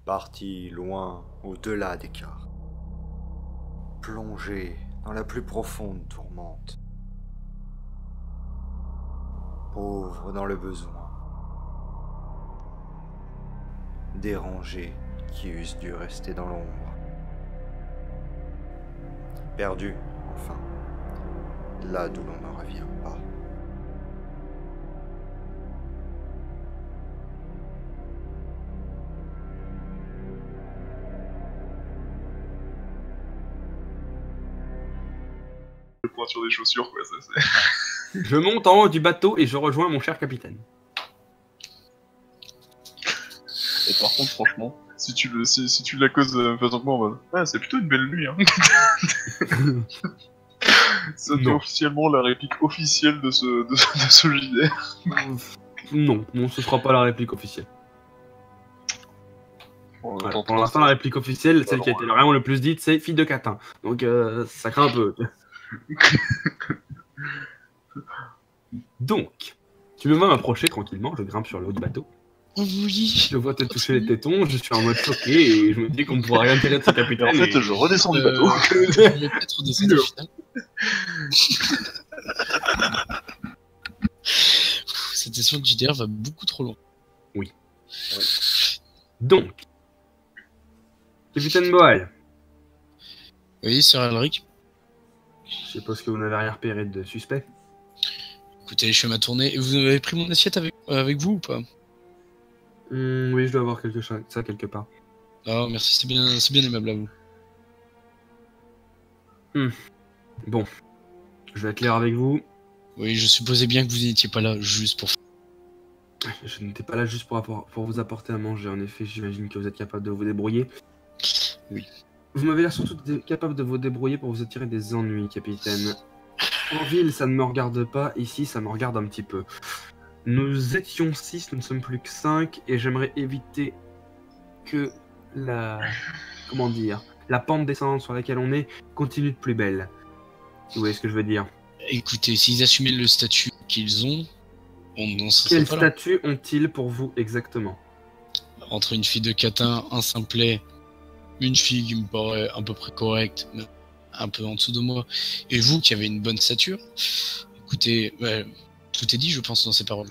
parti loin au-delà des cartes, plongé dans la plus profonde tourmente, pauvre dans le besoin, dérangé qui eussent dû rester dans l'ombre, perdu, enfin, là d'où l'on ne revient pas. Le point sur des chaussures, quoi, ça c'est... Je monte en haut du bateau et je rejoins mon cher capitaine. Et par contre, franchement, Si tu la causes facilement en mode... Ah, c'est plutôt une belle nuit, hein. Ça devient Non. officiellement la réplique officielle de ce JDR. Non, ce sera pas la réplique officielle. Bon, Voilà, attends, pour l'instant, la réplique officielle, celle Pas qui a été vraiment le plus dite, c'est fille de catin. Donc ça craint un peu. Donc, tu me vois m'approcher tranquillement, je grimpe sur le haut du bateau. oui. Je vois te toucher les tétons, je suis en mode choqué et je me dis qu'on ne pourra rien tirer de ce Et capitaine. en fait, et- je redescends du bateau. Je vais peut-être redescendre au final. Cette session de JDR va beaucoup trop loin. Donc, capitaine Boal, Oui, Sir Elric. je suppose que vous n'avez rien repéré de suspect. Écoutez, je fais ma tournée. Et vous avez pris mon assiette avec vous ou pas? Oui, je dois avoir ça quelque part. Ah, merci, c'est bien aimable à vous. Bon, je vais être clair avec vous. Oui, je supposais bien que vous n'étiez pas là juste pour... Je n'étais pas là juste pour vous apporter à manger. En effet, j'imagine que vous êtes capable de vous débrouiller. Oui. Vous m'avez l'air surtout capable de vous débrouiller pour vous attirer des ennuis, capitaine. En ville, ça ne me regarde pas. Ici, ça me regarde un petit peu. Nous étions 6, nous ne sommes plus que 5. Et j'aimerais éviter que comment dire, la pente descendante sur laquelle on est continue de plus belle. Si vous voyez ce que je veux dire. Écoutez, s'ils assumaient le statut qu'ils ont, on n'en serait Quel pas là. statut ont-ils pour vous exactement? Entre une fille de catin, un simplet, une fille qui me paraît à peu près correcte, mais un peu en dessous de moi, et vous qui avez une bonne stature, écoutez, ouais, tout est dit, je pense, dans ces paroles.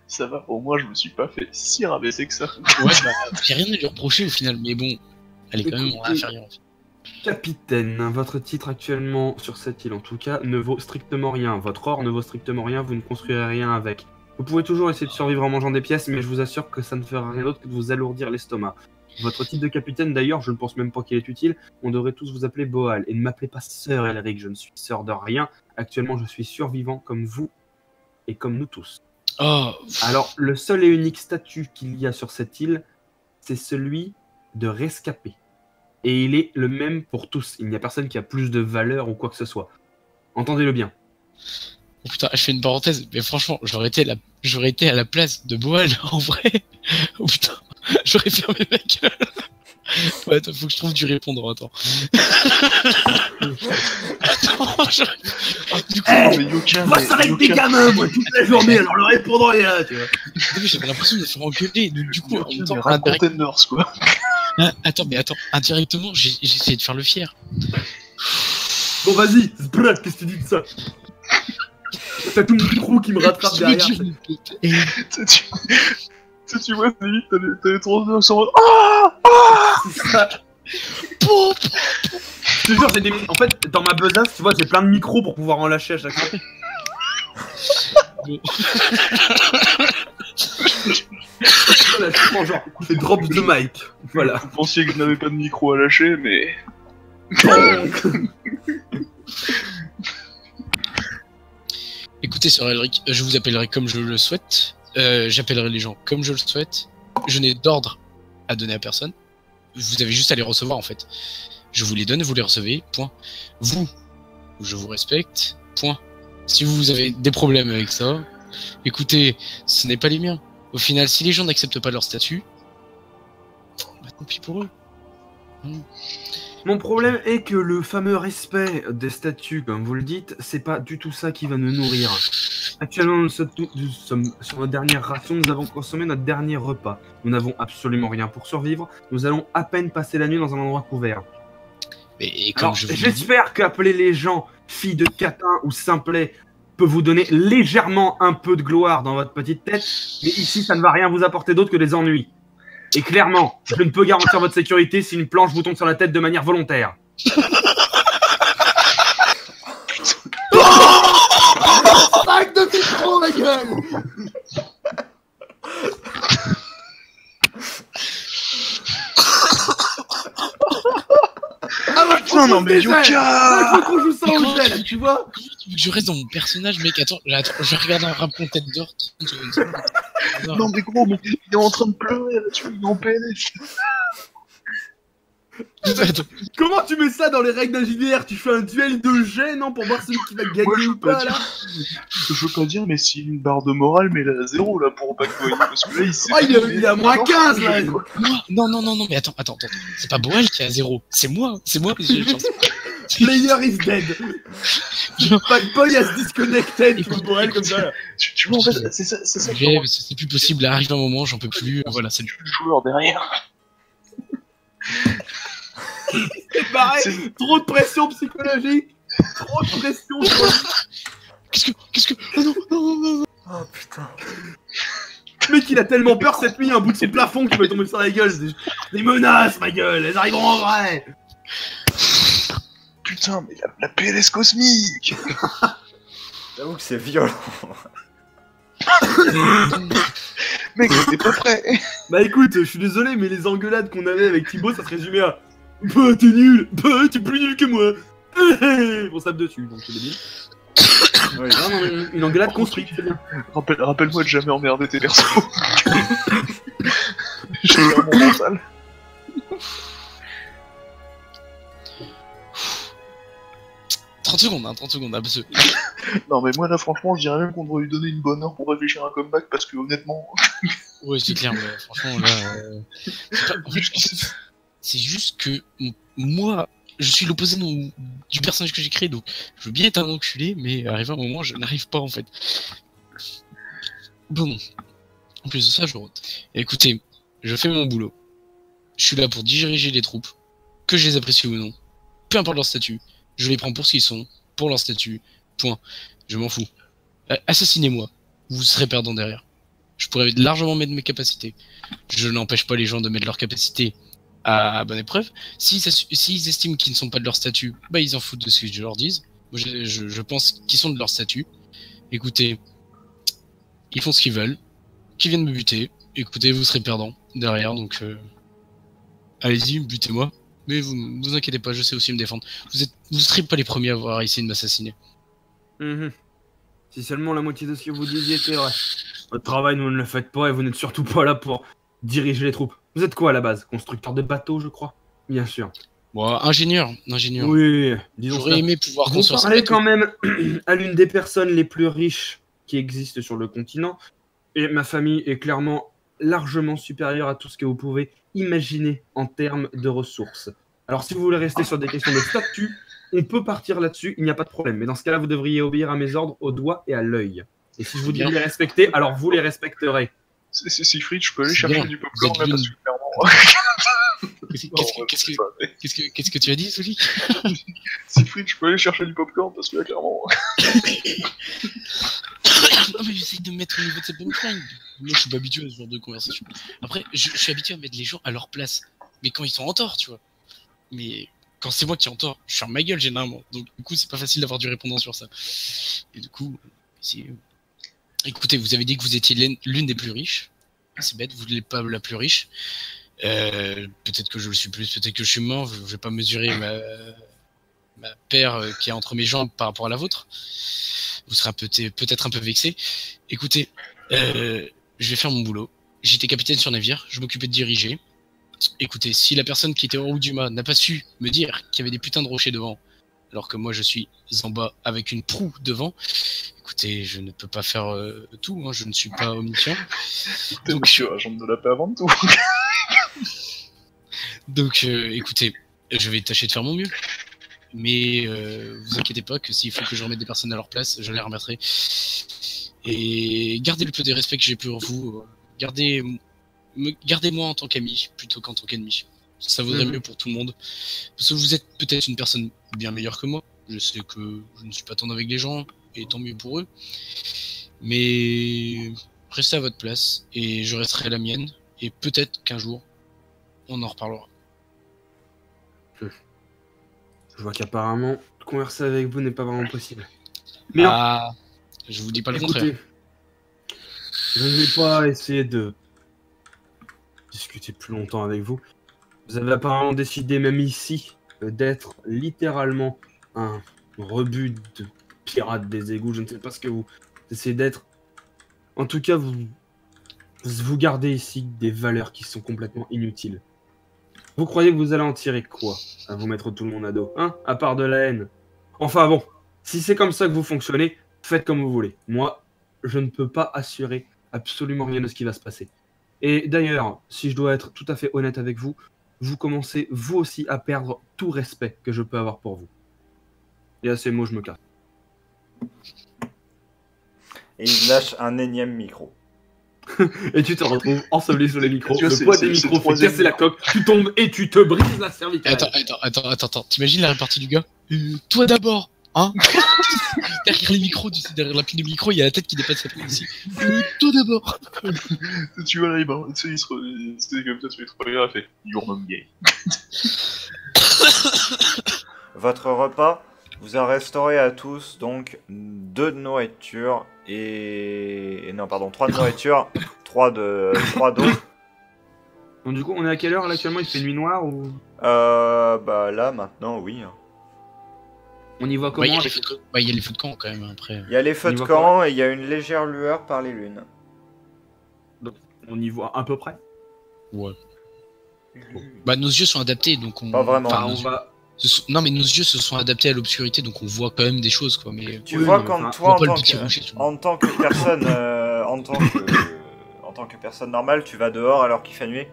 Ça va, au moins je me suis pas fait si rabaisser que ça. Ouais, bah, j'ai rien à lui reprocher au final, mais bon, elle est quand même Écoutez, inférieure. En fait. Capitaine, votre titre actuellement sur cette île en tout cas ne vaut strictement rien. Votre or ne vaut strictement rien, vous ne construirez rien avec. Vous pouvez toujours essayer de survivre en mangeant des pièces, mais je vous assure que ça ne fera rien d'autre que de vous alourdir l'estomac. Votre titre de capitaine d'ailleurs, je ne pense même pas qu'il est utile, on devrait tous vous appeler Boal. Et ne m'appelez pas sœur Elric, je ne suis sœur de rien. Actuellement je suis survivant comme vous et comme nous tous. Oh, Alors le seul et unique statut qu'il y a sur cette île, c'est celui de rescapé. Et il est le même pour tous. Il n'y a personne qui a plus de valeur ou quoi que ce soit. Entendez-le bien. oh putain, je fais une parenthèse, mais franchement, j'aurais été à la place de Boal, en vrai. Oh putain, j'aurais fermé ma gueule. Ouais, attends, faut que je trouve du répondant, attends. Attends, du coup, Eh, Mais Yoka, va mais s'arrêter des Yoka- gamins, moi, toute la journée, alors le répondant est là, tu vois. j'avais l'impression de me faire engueuler, donc du coup, en même Yoka, temps, mais Rat Containers, quoi. attends, indirectement, j'ai essayé de faire le fier. Bon, vas-y, Zbrat, qu'est-ce que tu dis de ça? T'as tout mon trou qui me rattrape Je veux derrière. dire, et Tu vois, limite, t'as les trois en mode ah C'est ça. Pouf. Je te jure, j'ai des... En fait, dans ma besace, tu vois, j'ai plein de micros pour pouvoir en lâcher à chaque fois. Voilà, je prends genre, je fais drop the mic. Voilà. Vous pensiez que je n'avais pas de micro à lâcher, mais... Écoutez, Sir Elric, je vous appellerai comme je le souhaite. J'appellerai les gens comme je le souhaite. Je n'ai d'ordre à donner à personne. Vous avez juste à les recevoir en fait. Je vous les donne, vous les recevez, point. Vous, je vous respecte, point. Si vous avez des problèmes avec ça, écoutez, ce n'est pas les miens. Au final, si les gens n'acceptent pas leur statut, bah tant pis pour eux. Mon problème est que le fameux respect des statuts, comme vous le dites, c'est pas du tout ça qui va nous nourrir. Actuellement, nous sommes sur notre dernière ration, nous avons consommé notre dernier repas. Nous n'avons absolument rien pour survivre, nous allons à peine passer la nuit dans un endroit couvert. Et comme Alors, je vous l'ai dit, j'espère qu'appeler les gens filles de catin ou simplet peut vous donner légèrement un peu de gloire dans votre petite tête, mais ici, ça ne va rien vous apporter d'autre que des ennuis. Et clairement, je ne peux garantir votre sécurité si une planche vous tombe sur la tête de manière volontaire. Sac de micro, ma gueule. Putain, non mais Yuka! Là, il faut qu'on joue ça Mais au comment gel, tu vois. comment tu veux que je reste dans mon personnage, mec? Attends, je regarde un rapport tête d'or, 30 secondes. Non mais gros, mais il est en train de pleurer là-dessus, il est en PLS. Attends, Comment tu mets ça dans les règles d'un JDR? Tu fais un duel de jet, non, pour voir celui qui va gagner ou pas, là? Je veux pas dire, mais s'il a une barre de morale, mais il est à 0 là pour Backboy. Parce que là, il s'est. Oh, il est à moins 15 là. moi? Non, mais attends. C'est pas Boel qui est à 0. C'est moi, j'ai une chance. Player is dead. Backboy has disconnected. Écoute, Pour elle comme ça. Là. Tu vois, en fait, c'est ça. Ok, c'est plus possible, arrive un moment, j'en peux plus, voilà, c'est Le joueur derrière. C'est pareil. Trop de pression psychologique. Trop de pression. Qu'est-ce que... Oh non. Oh putain. Le mec, il a tellement peur cette nuit, un bout de son plafond qui va tomber sur la gueule. Des menaces, ma gueule, elles arriveront en vrai. Putain, mais la PLS cosmique. J'avoue que c'est violent. Mec, t'es pas prêt. Bah écoute, je suis désolé, mais les engueulades qu'on avait avec Thibaut, ça se résumait à bah t'es nul, bah t'es plus nul que moi. On se tape dessus, donc c'est débile. Oui. Non, une engueulade construite, c'est bien. Rappelle-moi de jamais emmerder tes persos. J'ai mon mental. Trente secondes, parce que... Non, mais moi là, franchement, je dirais même qu'on devrait lui donner une bonne heure pour réfléchir à un comeback parce que honnêtement. Ouais, c'est clair, mais franchement, là... en fait, c'est juste que moi, je suis l'opposé du personnage que j'ai créé, donc je veux bien être un enculé, mais arrivé un moment, je n'arrive pas, en fait. Bon, en plus de ça, je rote. Écoutez, je fais mon boulot. Je suis là pour diriger les troupes, que je les apprécie ou non. Peu importe leur statut, je les prends pour ce qu'ils sont, pour leur statut, point. Je m'en fous. Assassinez-moi, vous serez perdant derrière. Je pourrais largement mettre mes capacités. Je n'empêche pas les gens de mettre leurs capacités à bonne épreuve. S'ils estiment qu'ils ne sont pas de leur statut, bah ils en foutent de ce que je leur dise. Moi, je pense qu'ils sont de leur statut. Écoutez, ils font ce qu'ils veulent, qu'ils viennent me buter. Écoutez, vous serez perdant derrière, donc allez-y, butez-moi. Mais vous inquiétez pas, je sais aussi me défendre. Vous serez pas les premiers à avoir essayé de m'assassiner. Si seulement la moitié de ce que vous disiez était vrai. Votre travail, vous ne le faites pas et vous n'êtes surtout pas là pour diriger les troupes. Vous êtes quoi à la base? Constructeur de bateaux, je crois? Bien sûr. Bon, ingénieur. Oui, disons J'aurais ça. aimé pouvoir Vous construire ça. parlez quand même à l'une des personnes les plus riches qui existent sur le continent. Et ma famille est clairement largement supérieure à tout ce que vous pouvez imaginer en termes de ressources. Alors si vous voulez rester sur des questions de statut, on peut partir là-dessus, il n'y a pas de problème. Mais dans ce cas-là, vous devriez obéir à mes ordres au doigt et à l'œil. Et si je vous dis de les respecter, alors vous les respecterez. C'est Siegfried, je peux aller C'est chercher bien. du popcorn Vous là êtes parce que clairement. Qu'est-ce que tu as dit, Sophie? Siegfried, je peux aller chercher du popcorn parce que là, clairement. Non, mais j'essaye de me mettre au niveau de cette punchline. Moi, je suis pas habitué à ce genre de conversation. Après, je suis habitué à mettre les gens à leur place. Mais quand ils sont en tort, tu vois. Mais quand c'est moi qui ai en tort, je ferme ma gueule généralement. Donc, du coup, c'est pas facile d'avoir du répondant sur ça. Et du coup, écoutez, vous avez dit que vous étiez l'une des plus riches. C'est bête, vous n'êtes pas la plus riche. Peut-être que je le suis plus, peut-être que je suis mort. Je vais pas mesurer ma paire qui est entre mes jambes par rapport à la vôtre. Vous serez peut-être un peu vexé. Écoutez, je vais faire mon boulot. J'étais capitaine sur navire, je m'occupais de diriger. Écoutez, si la personne qui était en haut du mât n'a pas su me dire qu'il y avait des putains de rochers devant, alors que moi je suis en bas avec une proue devant, écoutez, je ne peux pas faire tout, hein, je ne suis pas omniscient. Donc, monsieur agent de la paix avant tout. Donc, écoutez, je vais tâcher de faire mon mieux. Mais vous inquiétez pas que s'il faut que je remette des personnes à leur place, je les remettrai. Et gardez le peu des respects que j'ai pour vous. Gardez-moi en tant qu'ami plutôt qu'en tant qu'ennemi. Ça vaudrait mieux pour tout le monde. Parce que vous êtes peut-être une personne bien meilleure que moi. Je sais que je ne suis pas tendre avec les gens, et tant mieux pour eux. Mais restez à votre place, et je resterai à la mienne. Et peut-être qu'un jour, on en reparlera. Je vois qu'apparemment, converser avec vous n'est pas vraiment possible. Mais non, Ah, je vous dis pas le contraire. écoutez, je ne vais pas essayer de discuter plus longtemps avec vous. Vous avez apparemment décidé, même ici, d'être littéralement un rebut de pirate des égouts. Je ne sais pas ce que vous essayez d'être. En tout cas, vous gardez ici des valeurs qui sont complètement inutiles. Vous croyez que vous allez en tirer quoi à vous mettre tout le monde à dos, hein? À part de la haine. Enfin bon, si c'est comme ça que vous fonctionnez, faites comme vous voulez. Moi, je ne peux pas assurer absolument rien de ce qui va se passer. Et d'ailleurs, si je dois être tout à fait honnête avec vous, vous commencez vous aussi à perdre tout respect que je peux avoir pour vous. Et à ces mots, je me casse. Et il lâche un énième micro. Et tu te retrouves enseveli sous les micros. Tu vois, Le poids des c'est le micros fait troisième casser la coque. Tu tombes et tu te brises la cervicale. Attends. T'imagines la répartie du gars toi d'abord, hein? Derrière les micros, tu sais, derrière la pile de micros, il y a la tête qui dépasse la pile ici. Toi d'abord. Tu vois là, tu sais, c'était comme ça, tu les regardes, il fait You're not gay. Votre repas vous a restauré à tous donc 2 de nourriture et... Non, pardon, 3 de nourriture, 3 d'eau. Donc du coup, on est à quelle heure là actuellement? Il fait nuit noire ou... Bah là, maintenant, oui. On y voit Bah, comment il y a avec... les feux de camp quand même après. Il y a les feux On y de voit camp et il y a une légère lueur par les lunes. On y voit à peu près. Ouais. Bah nos yeux sont adaptés donc on. Pas vraiment. Enfin, Enfin, on va... Non mais nos yeux se sont adaptés à l'obscurité donc on voit quand même des choses quoi. Mais Tu Oui, vois non, quand enfin, toi, on voit pas le petit rocher. en tant que personne, en tant que personne normale, tu vas dehors alors qu'il fait nuit.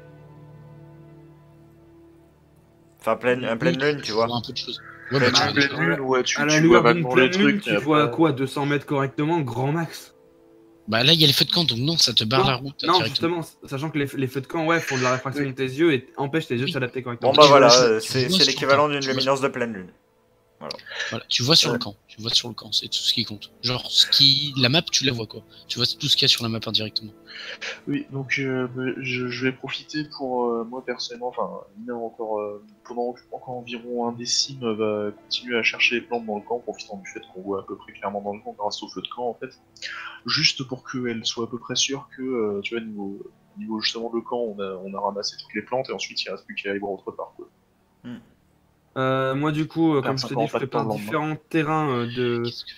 Enfin, pleine lune, tu vois. Un peu de choses. Ouais, bah, tu pleine lune, ouais, tu à la vois lueur d'une vaguement les pleine lune, trucs. tu vois à quoi 200 mètres correctement, grand max. Bah là il y a les feux de camp donc non ça te barre la route. Non, directement. justement, sachant que les feux de camp, ouais, font de la réfraction de tes yeux et empêchent tes yeux de s'adapter correctement. Bon bah voilà, tu c'est vois sur l'équivalent le camp. d'une luminosité de pleine lune. Voilà, tu vois sur le camp, c'est tout ce qui compte. Genre la map tu la vois quoi. Tu vois tout ce qu'il y a sur la map indirectement. Oui, donc je vais profiter pour moi personnellement, enfin, Nina encore pendant encore environ un décime va continuer à chercher les plantes dans le camp, profitant du fait qu'on voit à peu près clairement dans le camp grâce au feu de camp en fait, juste pour qu'elle soit à peu près sûre que tu vois niveau justement de camp on a ramassé toutes les plantes et ensuite il reste plus qu'à aller voir autre part quoi. Moi, du coup, comme je te dis, je pas de prépare temps le différents terrains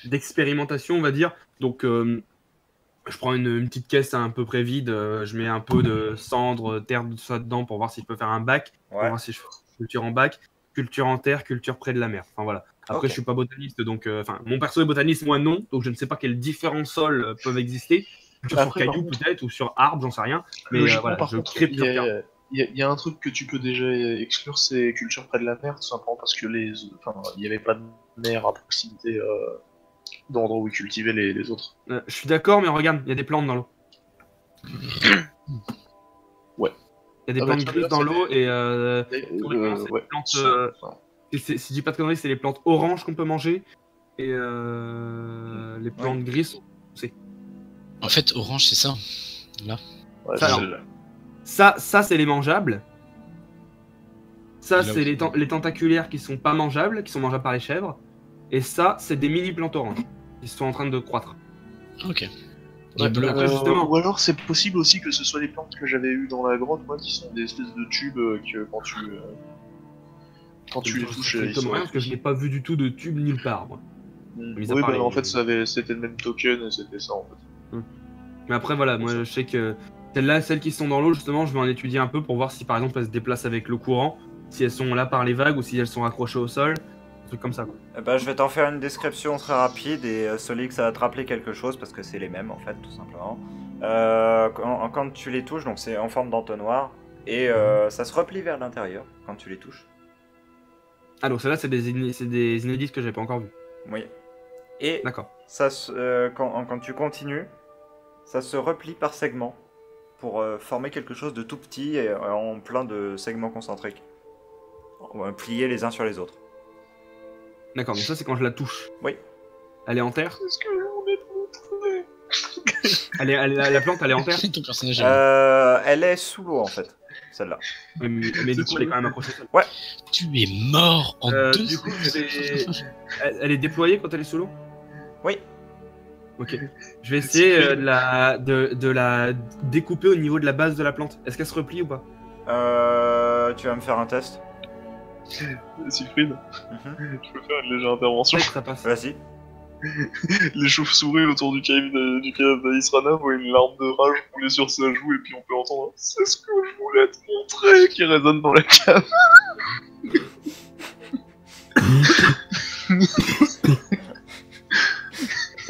d'expérimentation, on va dire. Donc, je prends une petite caisse un peu près vide, je mets un peu de cendre, terre, tout ça dedans pour voir si je peux faire un bac, pour Ouais. voir si je fais culture en bac, culture en terre, culture près de la mer. Enfin voilà. Après, Ok. je suis pas botaniste, donc, enfin, mon perso est botaniste, moi non, donc je ne sais pas quels différents sols peuvent exister. Culture Après, sur par cailloux contre, peut-être, ou sur arbre, j'en sais rien. Mais logiquement, voilà, par je contre, crée il pure terre. y a un truc que tu peux déjà exclure, c'est culture près de la mer, tout simplement parce que il n'y avait pas de mer à proximité dans l'endroit où ils cultivaient les autres. Je suis d'accord, mais regarde, il y a des plantes dans l'eau. Ouais. Il y a des Ah bah, plantes tiens, grises là, dans c'est l'eau et pour les plantes, c'est ouais. des plantes. Enfin, Si je dis pas de conneries, c'est les plantes oranges qu'on peut manger et les plantes grises. En fait orange c'est ça. Là. ouais, Ça, Ça c'est les mangeables. Ça, Là c'est les tentaculaires qui sont pas mangeables, qui sont mangeables par les chèvres. Et ça, c'est des mini plantes oranges qui sont en train de croître. Ok. Ouais, bleu. après, justement. ou alors c'est possible aussi que ce soit les plantes que j'avais eues dans la grotte, moi, qui sont des espèces de tubes que quand tu les touches, ils Strictement sont rien, parce que je n'ai pas vu du tout de tube nulle part, moi. mis à Oui, part bah les- en fait c'était le même token et c'était ça en fait. Mais après, voilà, moi, je sais que celles-là, celles qui sont dans l'eau, justement, je vais en étudier un peu pour voir si, par exemple, elles se déplacent avec le courant, si elles sont là par les vagues ou si elles sont accrochées au sol, des trucs comme ça, quoi. Eh ben, je vais t'en faire une description très rapide et Solix, ça va te rappeler quelque chose parce que c'est les mêmes en fait, tout simplement. Quand tu les touches, donc c'est en forme d'entonnoir et ça se replie vers l'intérieur quand tu les touches. Ah, donc celles-là, c'est des inédites que j'avais pas encore vues. Oui. Et D'accord. ça, quand tu continues, ça se replie par segments pour former quelque chose de tout petit et en plein de segments concentriques. Pliés les uns sur les autres. D'accord, donc ça c'est quand je la touche. Oui. Elle est en terre? Est-ce que je voulais te montrer? La plante, elle est en terre? Ton personnage Elle est sous l'eau en fait, celle-là. Mais du coup, elle est quand même accrochée. Tu es mort en deux Du coup, elle est déployée quand elle est sous l'eau? Oui. Ok. Je vais essayer de la découper au niveau de la base de la plante. Est-ce qu'elle se replie ou pas? Tu vas me faire un test. Siegfried, je peux faire une légère intervention. Ça passe. Vas-y. Les chauves-souris autour du cave d'Israna voient une larme de rage couler sur sa joue et puis on peut entendre « C'est ce que je voulais te montrer » qui résonne dans la cave.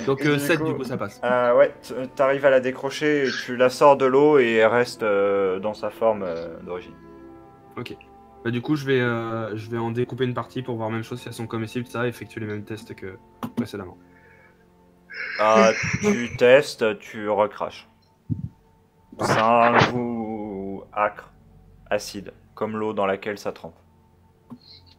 Donc Et 7 du coup ça passe. Ouais, t'arrives à la décrocher, et tu la sors de l'eau et elle reste dans sa forme d'origine. Ok. Bah, du coup je vais en découper une partie pour voir même chose si elles sont comestibles, ça, effectuer les mêmes tests que précédemment. Tu testes, tu recraches. C'est un goût acre, acide, comme l'eau dans laquelle ça trempe.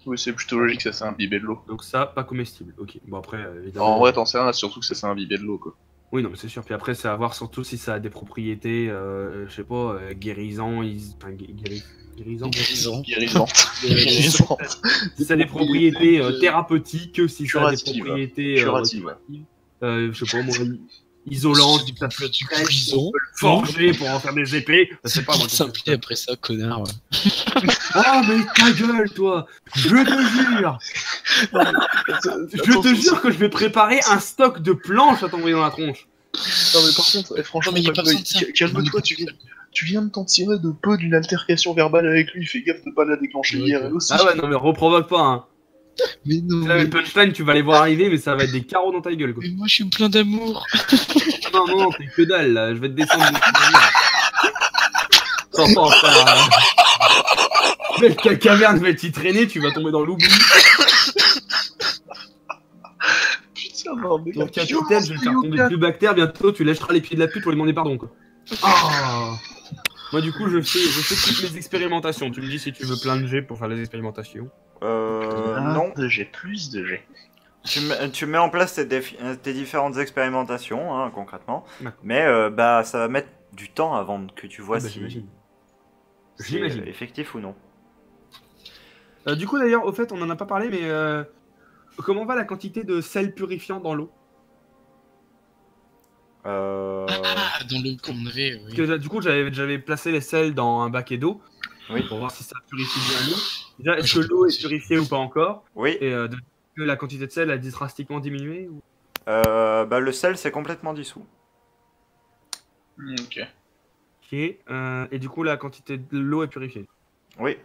Oui, c'est plutôt logique, ça s'est imbibé de l'eau. Donc ça, pas comestible. Ok. Bon après, évidemment... En vrai, t'en sais rien, surtout que ça s'est imbibé de l'eau, quoi. Oui, non, mais c'est sûr. Puis après, c'est à voir surtout si ça a des propriétés, je sais pas, guérisant, guérisant. Guérisante. Si ça a des propriétés thérapeutiques, si ça a des Curatives. propriétés Curative. je sais pas moi, isolantes, Du ça plat du peut cuisson. forger pour en faire des épées. Je sais pas moi. Simplé après ça, connard. Oh mais ta gueule toi! Je te jure! Je te jure que je vais préparer un stock de planches à t'envoyer dans la tronche. Non mais par contre, franchement, Non, mais y a pas besoin de ça. calme-toi, tu viens de t'en tirer de peu d'une altercation verbale avec lui, fais gaffe de pas la déclencher Ouais, IRL aussi. Ah ouais, non mais reprovoque pas, hein. Mais non, Là, le punchline, tu vas les voir arriver, mais ça va être des carreaux dans ta gueule, quoi. mais moi je suis plein d'amour. Non, t'es que dalle, là. Je vais te descendre. T'entends, ça. Mec, quelle caverne va t'y traîner, tu vas tomber dans l'oubli. Putain, non, mais Donc, capitaine, je vais te faire tomber plus bactère, bientôt tu lècheras les pieds de la pute pour lui demander pardon, quoi. Ah. Moi, du coup, je fais toutes mes expérimentations. Tu me dis si tu veux plein de G pour faire les expérimentations. Non. Plus de G. Tu mets en place tes différentes expérimentations, hein, concrètement. D'accord. Mais ça va mettre du temps avant que tu vois Ah bah, si j'imagine. c'est J'imagine. effectif ou non. Du coup, d'ailleurs, au fait, on en a pas parlé, mais comment va la quantité de sel purifiant dans l'eau? Ah, dans le qu'on avait. Oui. Parce que du coup, j'avais placé les sels dans un baquet d'eau Oui. pour voir si ça purifie bien l'eau. Déjà, est-ce que l'eau est purifiée ou pas encore? Oui. Et que la quantité de sel a drastiquement diminué ou... Le sel, c'est complètement dissous. Ok. Ok. Et du coup, la quantité de l'eau est purifiée. Oui.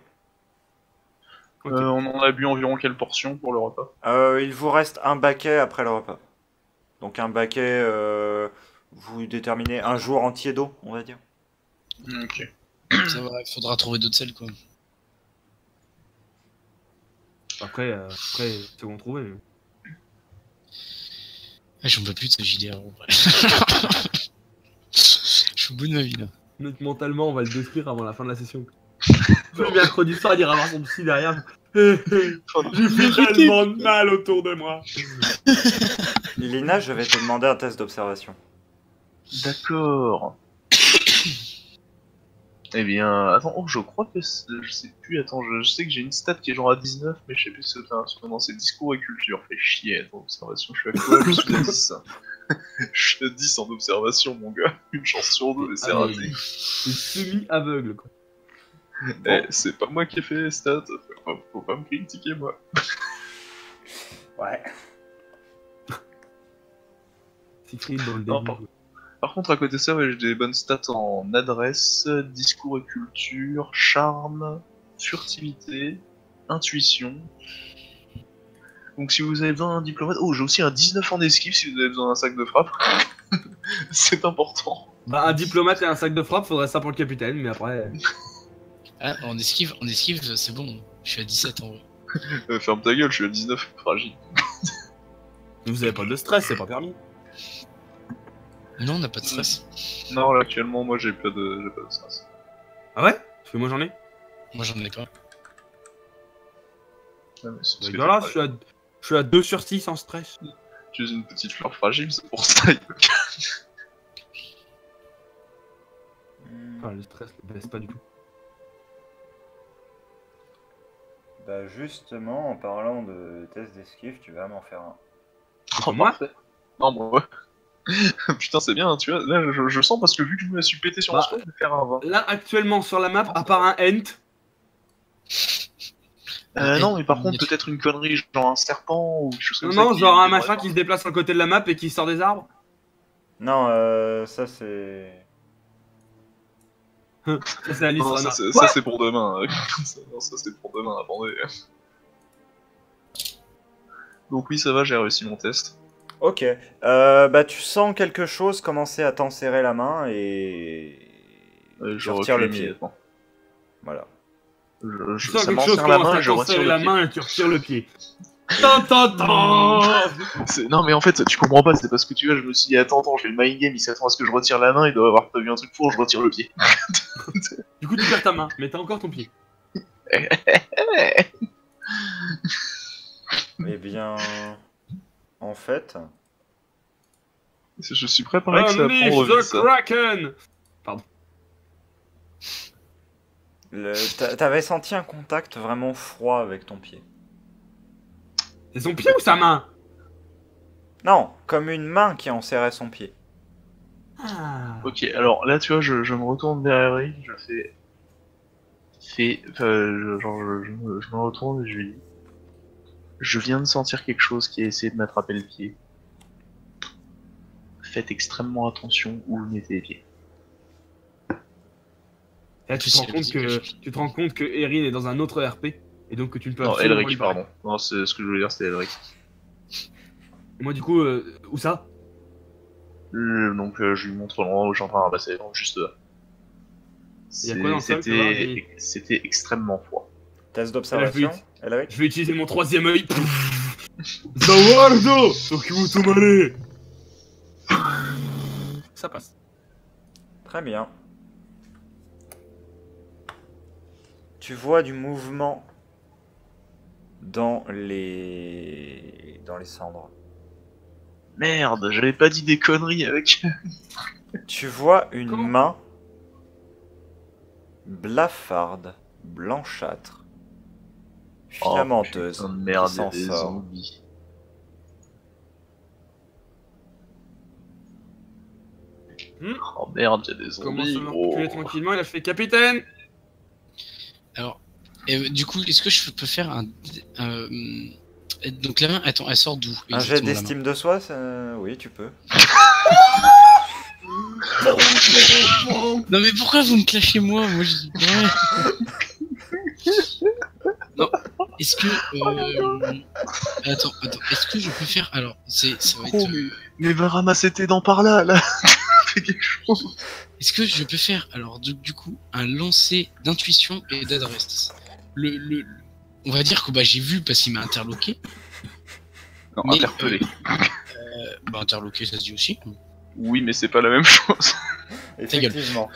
Ok. On en a bu environ quelle portion pour le repas? Il vous reste un baquet après le repas. Donc un baquet, vous déterminez un jour entier d'eau, on va dire. Ok. Ça va, il faudra trouver d'autres selles quoi. Après, c'est qu'on trouvait. Ah, j'en peux plus de ce JDR en vrai. Je suis au bout de ma vie là. Notre mentalement, on va le détruire avant la fin de la session. Le mercredi soir, il ira voir son psy derrière. J'ai fait tellement de mal autour de moi. Lina, je vais te demander un test d'observation. D'accord. Eh bien, attends, je crois que je sais plus, attends, je sais que j'ai une stat qui est genre à 19, mais je sais plus si c'est dans ses discours et culture. Fait chier, attends, observation, je suis à quoi? Je suis à 10. Je suis à 10 en observation, mon gars. Une chance sur deux, et c'est raté. C'est semi-aveugle, quoi. Eh, c'est pas moi qui ai fait les stats, faut pas me critiquer, moi. Ouais. Siegfried dans le Non, début. Par contre, à côté de ça, ouais, j'ai des bonnes stats en adresse, discours et culture, charme, furtivité, intuition. Donc si vous avez besoin d'un diplomate... Oh, j'ai aussi un 19 en esquive si vous avez besoin d'un sac de frappe. C'est important. Bah, un diplomate et un sac de frappe, faudrait ça pour le capitaine, mais après... Ah, en esquive, c'est bon. Je suis à 17 en vrai. Ferme ta gueule, je suis à 19, fragile. Vous avez pas de stress, c'est pas permis. Non, on n'a pas de stress. Non, là, actuellement, moi, j'ai pas de stress. Ah ouais? Parce que moi j'en ai. Moi, j'en ai pas. Ouais, mais c'est parce Bah, que voilà, t'es je suis à 2 sur 6 en stress. tu es une petite fleur fragile, c'est pour ça. Ah, le stress ne baisse pas du tout. Bah justement, en parlant de test d'esquive, tu vas m'en faire un. Oh, moi? parfait. Non, moi, ouais. Putain, c'est bien, tu vois. Là, je sens parce que vu que je me suis pété sur Bah, un score, je vais faire un 20. Là, actuellement, sur la map, à part un Ent, Non, mais par contre, peut-être une connerie, genre un serpent ou quelque chose comme ça. non, qui- genre un qui machin devrait qui se déplace à côté de la map et qui sort des arbres. Non, ça c'est. Ça, c'est Alice Non, Rana. ça c'est pour demain. Non, ça c'est pour demain, attendez. Donc oui, ça va, j'ai réussi mon test. Ok. Bah tu sens quelque chose commencer à t'enserrer la main et. Je tu retires recule le pied. immédiatement. Voilà. Tu sens Ça quelque chose m'enserre la commence main à et je retire t'enserrer le la pied. main et tu retires le pied. Tan. Non mais en fait, tu comprends pas, c'est parce que tu vois, je me suis dit, attends, je fais le mind game, il s'attend à ce que je retire la main, il doit avoir prévu un truc pour, je retire le pied. Du coup, tu perds ta main, mais t'as encore ton pied. Eh bien. En fait. Je suis préparé que ça va Unleash prendre the ça. Kraken. T'avais senti un contact vraiment froid avec ton pied. C'est son pied ou sa main? Non, comme une main qui enserrait son pied. Ah. Ok, alors là, tu vois, je me retourne vers Eric, je fais... je me retourne et je lui dis... Je viens de sentir quelque chose qui a essayé de m'attraper le pied. Faites extrêmement attention où vous mettez les pieds. Là, tu te rends compte que Erin est dans un autre RP et donc que tu ne peux Non, absolument Elric, lui parler. pardon. Non, c'est ce que je voulais dire, c'était Elric. Et moi, du coup, où ça? Donc je lui montre l'endroit où je suis en train de ramasser, donc juste là. Il y a quoi dans le sol, ça va, C'était extrêmement froid. Test d'observation, Elric. Je vais utiliser mon troisième œil. Zawardo Tokimutomare. Ça passe. Très bien. Tu vois du mouvement dans les cendres. Merde, j'avais pas dit des conneries avec... Tu vois une Comment main blafarde, blanchâtre, filamenteuse, Oh, putain de merde, qui s'en il y a des sort. zombies. Oh merde, il y a des Commence zombies. à me reculer tranquillement. Il a fait capitaine. Alors, du coup, est-ce que je peux faire un. Donc la main, attends, elle sort d'où Un jet exactement, la main d'estime de soi, oui, tu peux. Non mais pourquoi vous me clashez moi? Moi je dis non. Est-ce que attends, est-ce que je peux faire alors ça va être mais va ramasser tes dents par là, là. Fais quelque chose. est-ce que je peux faire alors du coup un lancer d'intuition et d'adresse? On va dire que j'ai vu parce qu'il m'a interloqué. Non, Mais, interpellé. Interloqué ça se dit aussi. Oui, mais c'est pas la même chose. Effectivement.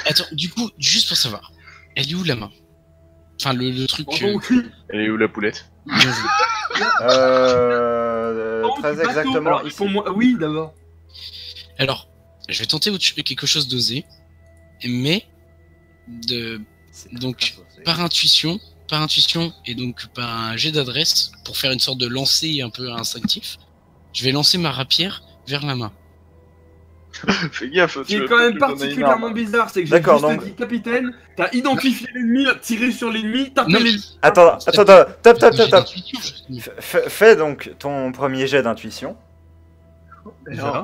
Attends, du coup, juste pour savoir, elle est où la main? Enfin, le truc. Prends ton cul. Elle est où la poulette? bien joué. Très Bateau. exactement Alors, ici. pour moi, oui, d'abord. Alors, je vais tenter quelque chose d'osé, mais donc par intuition et donc par un jet d'adresse pour faire une sorte de lancer un peu instinctif, je vais lancer ma rapière vers la main. Fais gaffe, Ce qui est quand même particulièrement bizarre, c'est que j'ai D'accord, juste donc- dit capitaine, t'as identifié l'ennemi, tiré sur l'ennemi, tapé Non, l'ennemi. Attends, J'ai top. d'intuition, justement. Fais donc ton premier jet d'intuition. Voilà.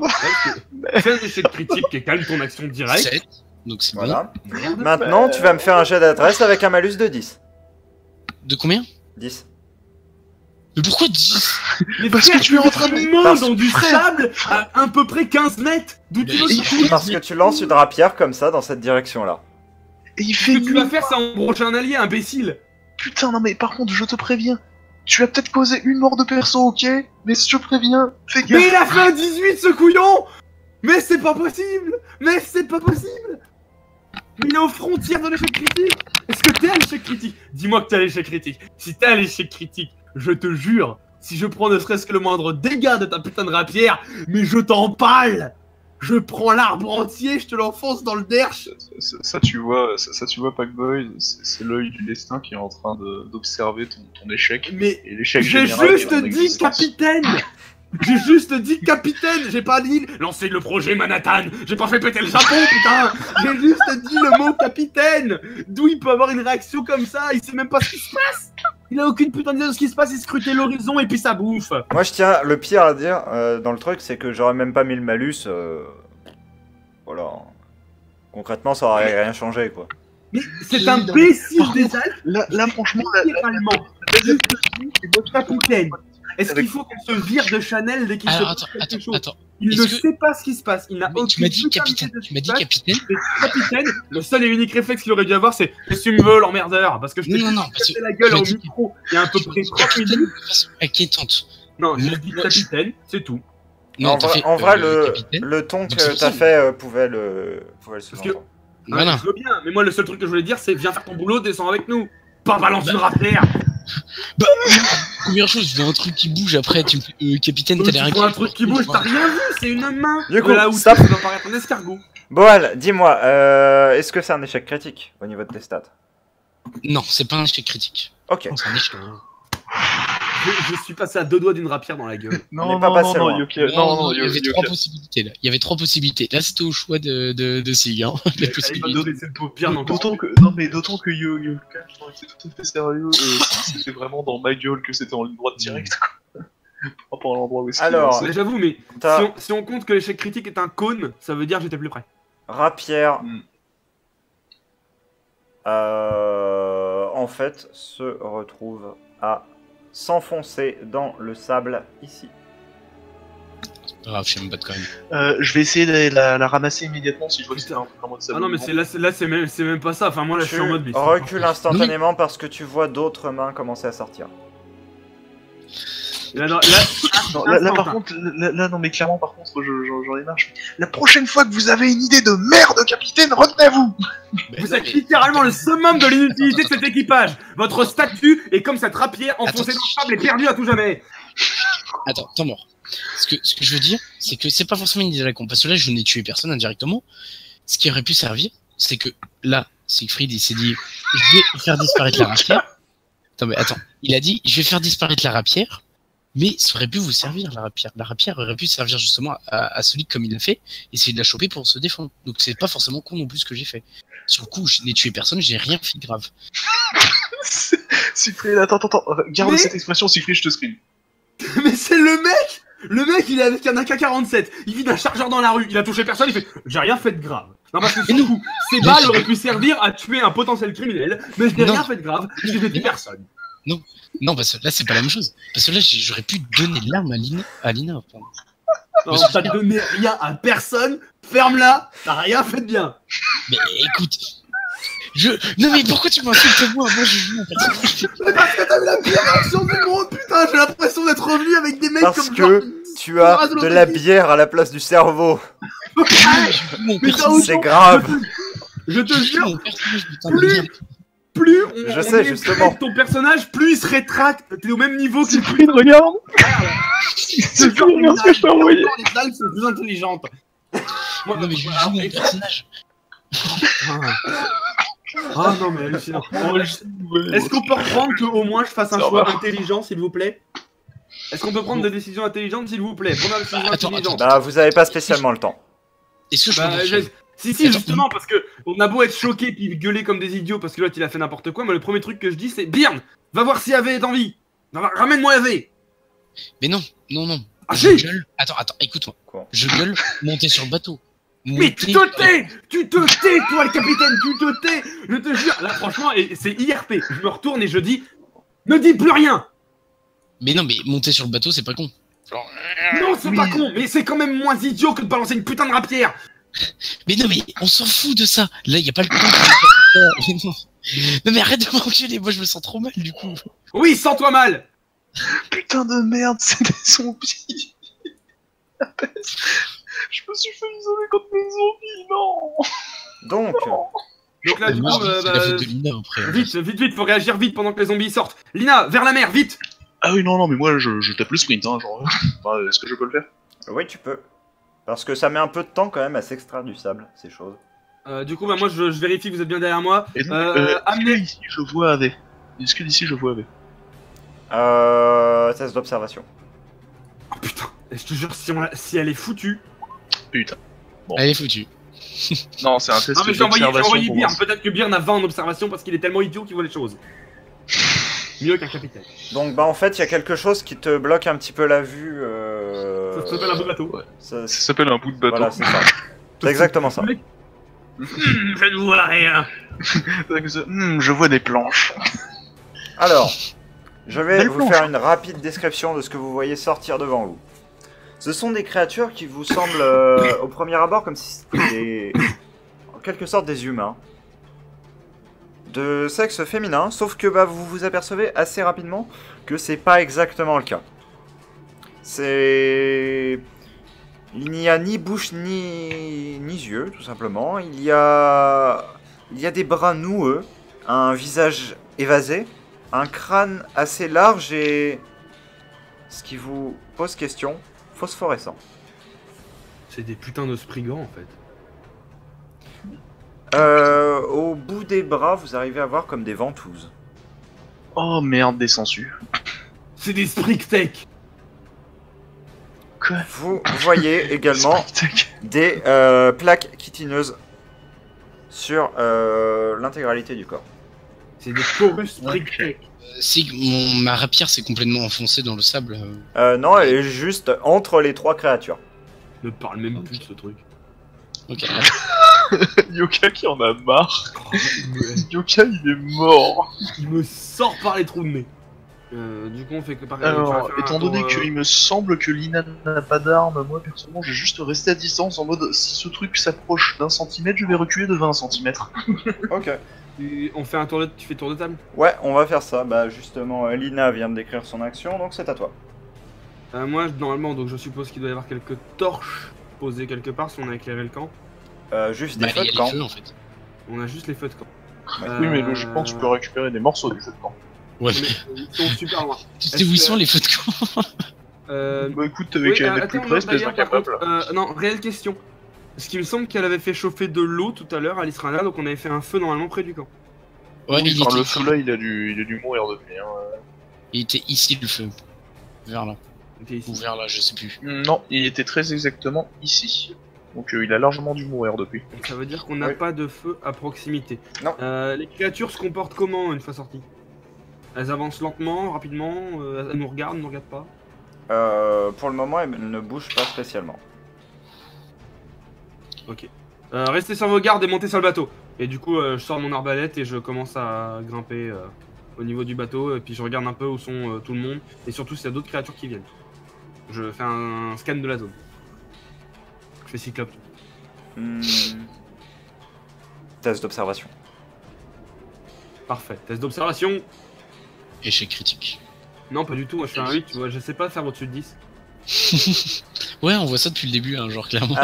Fais un échec critique et calme ton action directe. 7, donc c'est Voilà. Merde. Maintenant, tu vas me faire un jet d'adresse avec un malus de 10. bon. De combien? 10. Mais pourquoi 10? Mais Parce frère, que tu es en train de- une main Parce- dans du sable à peu près 15 mètres. D'où tu veux ce Parce que tu lances une rapière comme ça dans cette direction-là. Et il Ce fait que tu vas faire, c'est embrocher un allié, imbécile. Putain, non mais par contre, je te préviens. Tu as peut-être causé une mort de perso, ok? Mais je te préviens, fais Mais gaffe. il a fait un 18, ce couillon. Mais c'est pas possible! Mais c'est pas possible! Mais il est aux frontières de l'échec critique! Est-ce que t'es à l'échec critique? Dis-moi que t'es à l'échec critique. Si t'es à l'échec critique, je te jure, si je prends ne serait-ce que le moindre dégât de ta putain de rapière, mais je t'empale! Je prends l'arbre entier, je te l'enfonce dans le derche! Ça, tu vois, Packboy, c'est l'œil du destin qui est en train d'observer ton échec. Mais Et l'échec j'ai général juste est en dit existence. capitaine! J'ai juste dit capitaine! J'ai pas dit lancer le projet Manhattan! J'ai pas fait péter le Japon, putain! J'ai juste dit le mot capitaine! D'où il peut avoir une réaction comme ça? Il sait même pas ce qui se passe! Il a aucune putain d'idée de ce qui se passe, il scrutait l'horizon et puis ça bouffe! Moi, je tiens le pire à dire dans le truc, c'est que j'aurais même pas mis le malus. Voilà. Concrètement, ça aurait rien changé, quoi. Mais c'est un imbécile Par des contre, Alpes! Là, franchement, Littéralement! Juste dit, votre capitaine! Est-ce qu'il faut qu'on se vire de Chanel dès qu'il se Alors, passe quelque chose? attends. Il Est-ce ne que- sait pas ce qui se passe, il n'a Mais aucune tu m'as dit putain capitaine. d'idée de ce Tu m'as qui dit se passe. capitaine. Mais capitaine, le seul et unique réflexe qu'il aurait dû avoir, c'est qu'est-ce que tu me veux, l'emmerdeur? Parce que je t'ai Non, parce cassé que la gueule tu m'as au dit- micro il y a à peu près 30 Capitaine minutes. de façon inquiétante. Non, j'ai Moi, dit moi, capitaine, c'est tout. Non, en t'as vrai, fait, en vrai, capitaine. le ton Donc que c'est t'as possible. fait pouvait le sous-entendre. Voilà. Je veux bien, mais moi, le seul truc que je voulais dire, c'est viens faire ton boulot, descends avec nous. Pas balance une rapière. Bah, première chose, je vois un truc qui bouge après, tu me fais capitaine, t'as l'air Tu vois un truc qui bouge, t'as rien vu, c'est une main. Du coup, là où stop. ça doit paraître un escargot. Boal, dis-moi, est-ce que c'est un échec critique au niveau de tes stats? Non, c'est pas un échec critique. Ok. Non, c'est un échec. Je suis passé à 2 doigts d'une rapière dans la gueule. On est pas passé loin. Yoki, Non, il y avait Yoki. 3 possibilités là. Il y avait 3 possibilités. Là, c'était au choix de Sig. Hein. Les Allez, pas possibilités. nous laisser le pire encore. D'autant que Yoki, c'est tout à fait sérieux, c'était vraiment dans ma gueule que c'était en ligne droite directe, quoi. Par rapport à l'endroit où est-ce qu'il Alors, lançait. Mais j'avoue, mais T'as si on compte que l'échec critique est un cône, ça veut dire que j'étais plus près. rapière. Hmm. En fait, se retrouve à s'enfoncer dans le sable ici. C'est pas grave, je sais me battre quand même. Je vais essayer de la ramasser immédiatement si je vois que c'est un truc en mode Ah sable. non, mais c'est même pas ça. Enfin, moi là, je Tu suis en mode. mais c'est recules pas- instantanément parce que tu vois d'autres mains commencer à sortir. Là, Non, là, par contre, là, non mais clairement par contre j'en ai marre. La prochaine fois que vous avez une idée de merde, capitaine, retenez-vous. Vous êtes littéralement le summum de l'inutilité de cet équipage. Votre statut est comme cette rapière enfoncée dans le sable et perdue à tout jamais. Attends, temps mort. Ce que je veux dire, c'est que c'est pas forcément une idée à la con. Parce que là, je n'ai tué personne indirectement. Ce qui aurait pu servir, c'est que là, Siegfried, il s'est dit, je vais faire disparaître la rapière. Attends, il a dit, je vais faire disparaître la rapière. Mais ça aurait pu vous servir, la rapière. La rapière aurait pu servir justement à celui comme il l'a fait, essayer de la choper pour se défendre. Donc c'est pas forcément con non plus ce que j'ai fait. Sur le coup, je n'ai tué personne, j'ai rien fait de grave. Siegfried, attends, garde Mais- cette expression, Siegfried, je te screen. Mais c'est le mec. Le mec, il est avec un AK-47. Il vit d'un chargeur dans la rue. Il a touché personne. Il fait, j'ai rien fait de grave. Non, parce que Mais surtout, ces balles auraient pu servir à tuer un potentiel criminel, mais je n'ai Non. rien fait de grave. Je n'ai tué personne. Non, parce que là, c'est pas la même chose. Parce que là, j'aurais pu donner l'arme à Lina. Pardon. Non, t'as donné rien à personne. Ferme-la. T'as rien fait de bien. Mais écoute, non mais pourquoi tu m'insultes moi? Moi, je joue mon personnage. Mais parce que t'as eu la pire réaction du monde, putain. J'ai l'impression d'être revenu avec des mecs Parce comme que tu as de la bière à la place du cerveau. Je joue mon Mais t'as personnage. C'est grave. Je te Je joue jure, mon personnage, putain de plus, merde. plus Je on sais, est justement. près de ton personnage, plus il se rétracte. T'es au même niveau que Siegfried, regarde. C'est Siegfried, regarde ce que je t'ai envoyé. Les algues sont plus intelligentes. Moi, Non mais je voilà, joue mon et- personnage. Ah non mais hallucinant. Est-ce qu'on peut reprendre qu'au moins je fasse un Ça choix va. intelligent s'il vous plaît? Est-ce qu'on peut prendre des décisions intelligentes s'il vous plaît? Première décision Attends, intelligente. Bah, vous avez pas spécialement le temps. Est-ce que je peux Bah, poursuivre? si Attends. justement parce que on a beau être choqué puis gueuler comme des idiots parce que l'autre il a fait n'importe quoi, mais le premier truc que je dis c'est Byrne, va voir si Ave est en vie. Ramène-moi Ave. Mais non. Ah, Je si. gueule. Attends, écoute-moi. Quoi? Je gueule, monter sur le bateau. Mais tu te tais! Tu te tais, toi le capitaine, tu te tais! Je te jure, là franchement, et c'est IRP. Je me retourne et je dis, ne dis plus rien! Mais non, mais monter sur le bateau, c'est pas con. Non, c'est pas con, mais c'est quand même moins idiot que de balancer une putain de rapière! Mais non, mais on s'en fout de ça. Là, y a pas le temps. Mais non. Non, mais arrête de m'engueuler. Moi, je me sens trop mal du coup. Oui, sens-toi mal! Putain de merde, c'était son pied. Je me suis fait isoler contre les zombies, non. Donc, Donc là, du coup, C'est la faute de Lina après. vite, faut réagir vite pendant que les zombies sortent. Lina, vers la mer, vite. Ah oui, non, mais moi je tape le sprint, hein, genre. Enfin, est-ce que je peux le faire? oui, tu peux. Parce que ça met un peu de temps quand même à s'extraire du sable, ces choses. Du coup, bah, moi, je vérifie que vous êtes bien derrière moi. Et donc, Amenez. est-ce que d'ici je vois AV? Est-ce que d'ici je vois AV? Test d'observation. Oh putain, je te jure, si elle est foutue. Putain. Elle est foutue. Non, c'est un test Non, mais j'ai envoyé d'observation pour Byrne. moi. Peut-être que Byrne a 20 en observation parce qu'il est tellement idiot qu'il voit les choses. Mieux qu'un capitaine. Donc, bah en fait, il y a quelque chose qui te bloque un petit peu la vue. Ça s'appelle un beau bateau. Ouais. Ça- Ça s'appelle un bout de bateau. Voilà, c'est ça. C'est exactement ça. Je ne vois rien. Je vois des planches. Alors, je vais Belle vous planche. faire une rapide description de ce que vous voyez sortir devant vous. Ce sont des créatures qui vous semblent, au premier abord, comme si c'était en quelque sorte des humains. De sexe féminin, sauf que bah, vous vous apercevez assez rapidement que c'est pas exactement le cas. C'est... Il n'y a ni bouche ni yeux, tout simplement. Il y a des bras noueux, un visage évasé, un crâne assez large et... ce qui vous pose question, phosphorescent. C'est des putains de spriggans en fait. Au bout des bras, vous arrivez à voir comme des ventouses. Oh merde, des sangsues. C'est des Sprigtech. Quoi? Vous voyez également des plaques chitineuses sur l'intégralité du corps. C'est des chorus Sprigtech. Si ma rapière s'est complètement enfoncée dans le sable. Non, elle est juste entre les trois créatures. Ne parle même plus de ce truc. Ok. Yoka qui en a marre. Oh, Yoka il est mort. il me sort par les trous de nez. Du coup, on fait que par Alors, tu vas faire un étant donné tour, qu'il me semble que Lina n'a pas d'arme, moi personnellement je vais juste rester à distance en mode si ce truc s'approche d'un centimètre, je vais reculer de 20 centimètres. Ok. on fait un tour de... Tu fais tour de table. Ouais, on va faire ça. Bah justement, Lina vient de décrire son action, donc c'est à toi. Moi, normalement, donc je suppose qu'il doit y avoir quelques torches posées quelque part si on a éclairé le camp. Juste Bah, des il feux y a de camp. les feux en fait. On a juste les feux de camp. Oui, mais logiquement tu peux récupérer des morceaux du feu de camp. Ouais, Mais ils sont super loin. tu sais où ils sont les feux de camp? Bah écoute, avec oui, un plus attends, près, espèce d'ailleurs, par d'incapable. contre, non, réelle question. Parce qu'il me semble qu'elle avait fait chauffer de l'eau tout à l'heure à l'Israna, donc on avait fait un feu normalement près du camp. Ouais, Oui, il enfin, était, le feu là, il a dû mourir depuis. Hein. il était ici le feu. Vers là. Ok, ici. Ou vers là, je sais plus. Non, il était très exactement ici. Donc il a largement dû mourir depuis. Donc ça veut dire qu'on n'a Oui. pas de feu à proximité. Non. Les créatures se comportent comment une fois sorties? Elles avancent lentement, rapidement, elles nous regardent pas. Pour le moment, elle ne bouge pas spécialement. Ok. Restez sur vos gardes et montez sur le bateau. Et du coup, je sors mon arbalète et je commence à grimper au niveau du bateau. Et puis je regarde un peu où sont tout le monde. Et surtout s'il y a d'autres créatures qui viennent. Je fais un scan de la zone. Je fais cyclope. Hmm. Test d'observation. Parfait. Test d'observation. Échec critique. Non, pas du tout. Moi, je fais un 8. Tu vois, je sais pas faire au-dessus de 10. Ouais, on voit ça depuis le début, hein, genre clairement.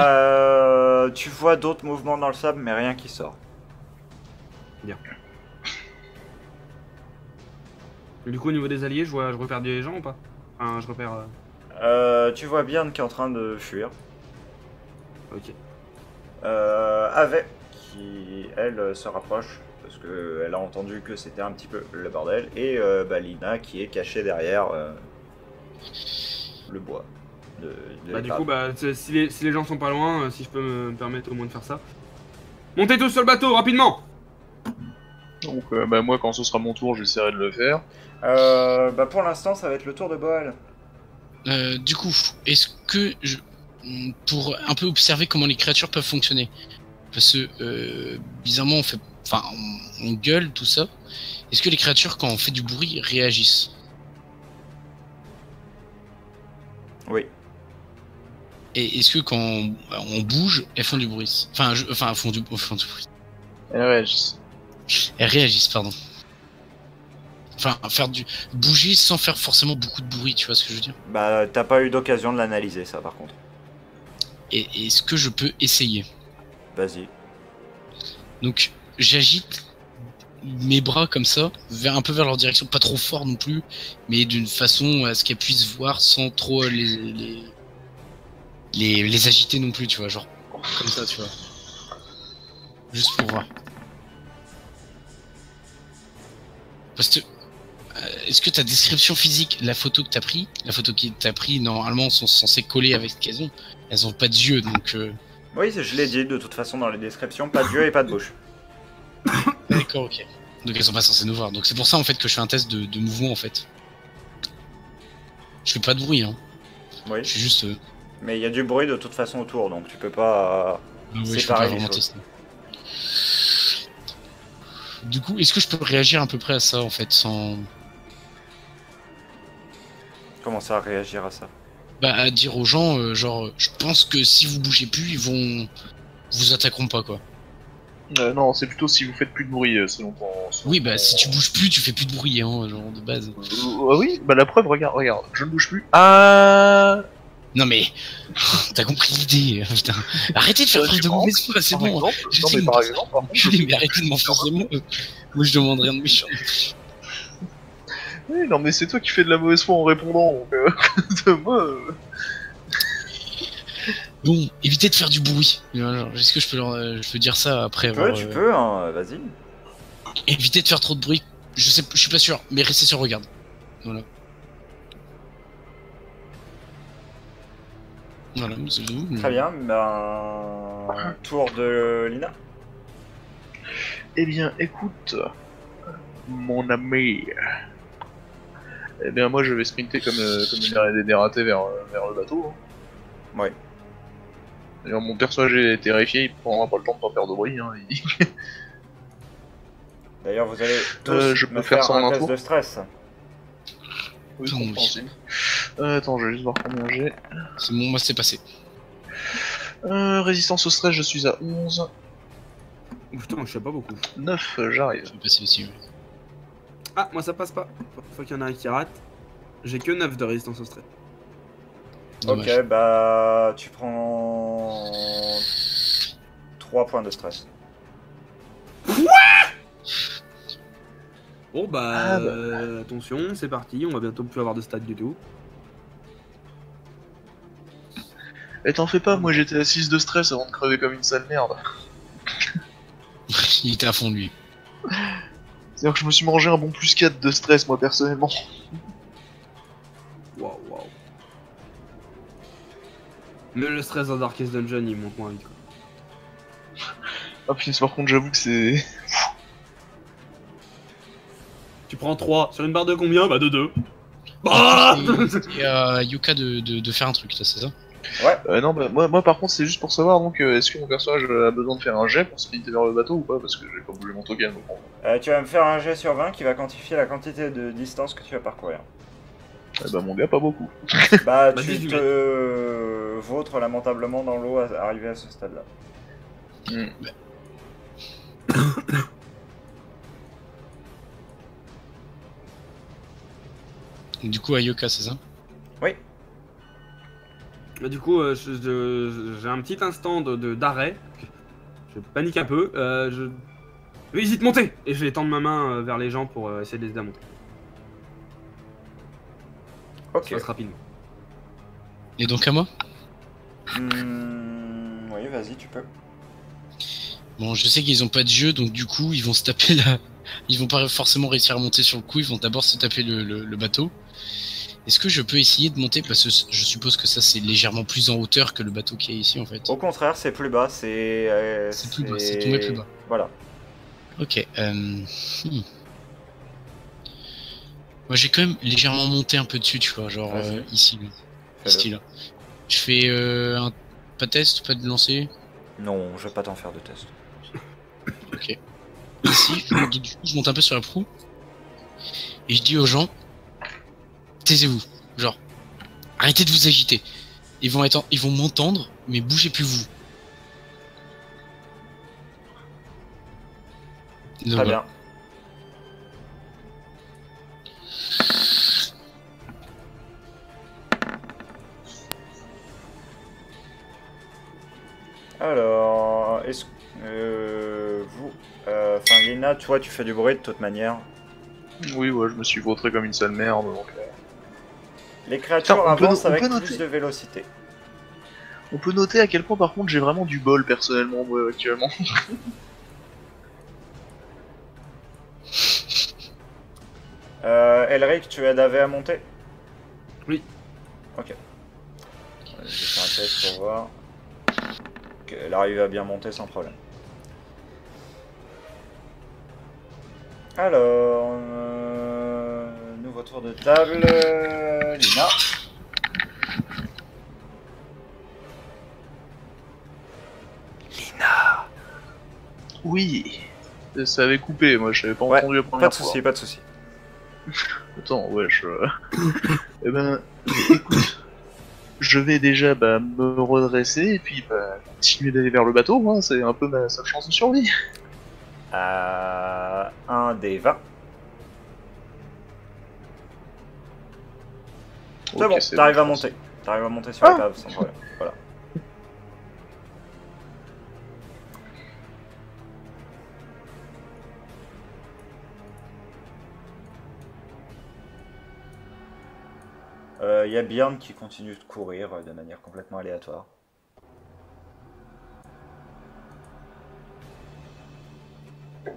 Tu vois d'autres mouvements dans le sable, mais rien qui sort. Du coup, au niveau des alliés, je repère des gens ou pas? Enfin, je repère. Tu vois Byrne qui est en train de fuir. Ok. Ave qui, elle, se rapproche parce qu'elle a entendu que c'était un petit peu le bordel. Et Lina qui est cachée derrière le bois. De Bah, du l'épave. coup, bah, si les gens sont pas loin, si je peux me permettre au moins de faire ça. Montez tous sur le bateau, rapidement! Donc moi quand ce sera mon tour, j'essaierai de le faire. Pour l'instant, ça va être le tour de Boal. Du coup, est-ce que pour un peu observer comment les créatures peuvent fonctionner, parce que bizarrement on gueule tout ça. Est-ce que les créatures quand on fait du bruit réagissent? Oui. Et est-ce que quand on bouge, elles font du bruit? Elles font du bruit. Elles réagissent, pardon. Enfin, bouger sans faire forcément beaucoup de bruit, tu vois ce que je veux dire? Bah, t'as pas eu d'occasion de l'analyser, ça, par contre. Et est-ce que je peux essayer? Vas-y. Donc j'agite mes bras comme ça, un peu vers leur direction, pas trop fort non plus, mais d'une façon à ce qu'elles puissent voir sans trop les agiter non plus, tu vois, genre comme ça, tu vois. Juste pour voir. Parce que est-ce que ta description physique, la photo que t'as pris, normalement sont censées coller avec ce qu'elles ont. Elles ont pas d'yeux, donc. Oui, je l'ai dit de toute façon dans les descriptions, pas d'yeux et pas de bouche. D'accord, ok. Donc elles sont pas censées nous voir. Donc c'est pour ça en fait que je fais un test de mouvement en fait. Je fais pas de bruit, hein. Oui. Je suis juste. Mais il y a du bruit de toute façon autour, donc tu peux pas Oui, je peux pas séparer les vraiment choses. tester. Du coup, est-ce que je peux réagir à peu près à ça en fait sans. Comment ça réagir à ça? Bah à dire aux gens, genre, je pense que si vous bougez plus, ils vous attaqueront pas quoi. Non, c'est plutôt si vous faites plus de bruit, selon ton... Oui, bah si tu bouges plus, tu fais plus de bruit, hein, genre de base. Oui, bah la preuve, regarde, je ne bouge plus. Ah. Non mais, t'as compris l'idée, putain. Arrêtez de faire preuve de mauvaise foi, c'est bon. Non, mais par exemple, par contre, Mais arrêtez de m'enfoncer les mots. Moi je demande rien de méchant. oui, non, mais c'est toi qui fais de la mauvaise foi en répondant, donc moi... Bon, évitez de faire du bruit. Est-ce que je peux dire ça après avoir... Tu peux, hein, vas-y. Évitez de faire trop de bruit. Je suis pas sûr, mais restez sur regarde. Voilà. Voilà, c'est tout. Très bien, ben... Tour de Lina. Eh bien, écoute, mon ami... Eh bien, moi, je vais sprinter comme une dératé vers le bateau. Hein. Ouais. D'ailleurs, mon personnage est terrifié, il prendra pas le temps de pas faire de bruit. Hein. D'ailleurs, vous allez tous je me peux faire ça en un un test tour. de stress. Oui, compréhensible. Attends, je vais juste voir combien j'ai. C'est bon, moi c'est passé. Résistance au stress, je suis à 11. Putain, je sais pas beaucoup. 9, j'arrive. Je vais passer aussi, ouais. Ah, moi ça passe pas. Faut qu'il y en a un qui rate. J'ai que 9 de résistance au stress. Dommage. Ok, bah... Tu prends... 3 points de stress. Bon bah, attention, c'est parti, on va bientôt plus avoir de stats du tout. Et t'en fais pas, moi j'étais à 6 de stress avant de crever comme une sale merde. Il était à fond de lui. C'est-à-dire que je me suis mangé un bon plus 4 de stress, moi personnellement. Waouh, waouh. Mais le stress dans Darkest Dungeon il monte moins vite quoi. Ah putain, par contre j'avoue que c'est... Tu prends 3 sur une barre de combien? Bah de 2. Bah Et à Yuka de faire un truc, là, c'est ça? Ouais. Non, bah moi par contre c'est juste pour savoir, donc est-ce que mon personnage a besoin de faire un jet pour sprinter vers le bateau ou pas? Parce que j'ai pas bougé mon token. Donc... Tu vas me faire un jet sur 20 qui va quantifier la quantité de distance que tu vas parcourir. Bah mon gars, pas beaucoup. Bah, Bah, tu 18 te vautres lamentablement dans l'eau arrivé à ce stade-là. Du coup, à Yuka, c'est ça? Oui. Bah, du coup, j'ai un petit instant d'arrêt. Je panique un peu. Je hésite monter et je vais tendre ma main vers les gens pour essayer de les aider à monter. Ok. Ça passe rapidement. Et donc à moi? Oui, vas-y, tu peux. Bon, je sais qu'ils ont pas de jeu, donc du coup, ils vont se taper là. Ils vont pas forcément réussir à monter sur le coup, ils vont d'abord se taper le bateau. Est-ce que je peux essayer de monter? Parce que je suppose que ça c'est légèrement plus en hauteur que le bateau qui est ici en fait. Au contraire, c'est plus bas, c'est... C'est plus bas, c'est tombé plus bas. Voilà. Ok, Moi j'ai quand même légèrement monté un peu dessus, tu vois, genre ici, là. Fais-le. Ici, là. Je fais pas de test, pas de lancer. Non, je vais pas t'en faire de test. Ok. Ici, du coup, je monte un peu sur la proue. Et je dis aux gens, taisez-vous. Genre, arrêtez de vous agiter. Ils vont m'entendre, mais bougez plus vous. Donc, Très voilà. bien. Lina, toi tu fais du bruit de toute manière. Oui, ouais, je me suis vautré comme une sale merde, donc... Les créatures Attends, on peut avancent avec noter. plus de vélocité. On peut noter à quel point, par contre, j'ai vraiment du bol, personnellement, moi, actuellement. Elric, tu aides Ave à monter? Oui. Ok. Je vais faire un test pour voir. Ok, elle arrive à bien monter sans problème. Alors, nouveau tour de table. Lina. Oui. Ça avait coupé, moi, j'avais pas Ouais, entendu la pas première de fois. soucis, pas de soucis. Attends, wesh. Eh ben, écoute, je vais déjà me redresser et puis continuer d'aller vers le bateau, hein, c'est un peu ma seule chance de survie. Un des 20. C'est Ok, bon, t'arrives bon, à je pense. monter. T'arrives à monter sur la cave sans problème. Voilà. Y a Bjorn qui continue de courir de manière complètement aléatoire.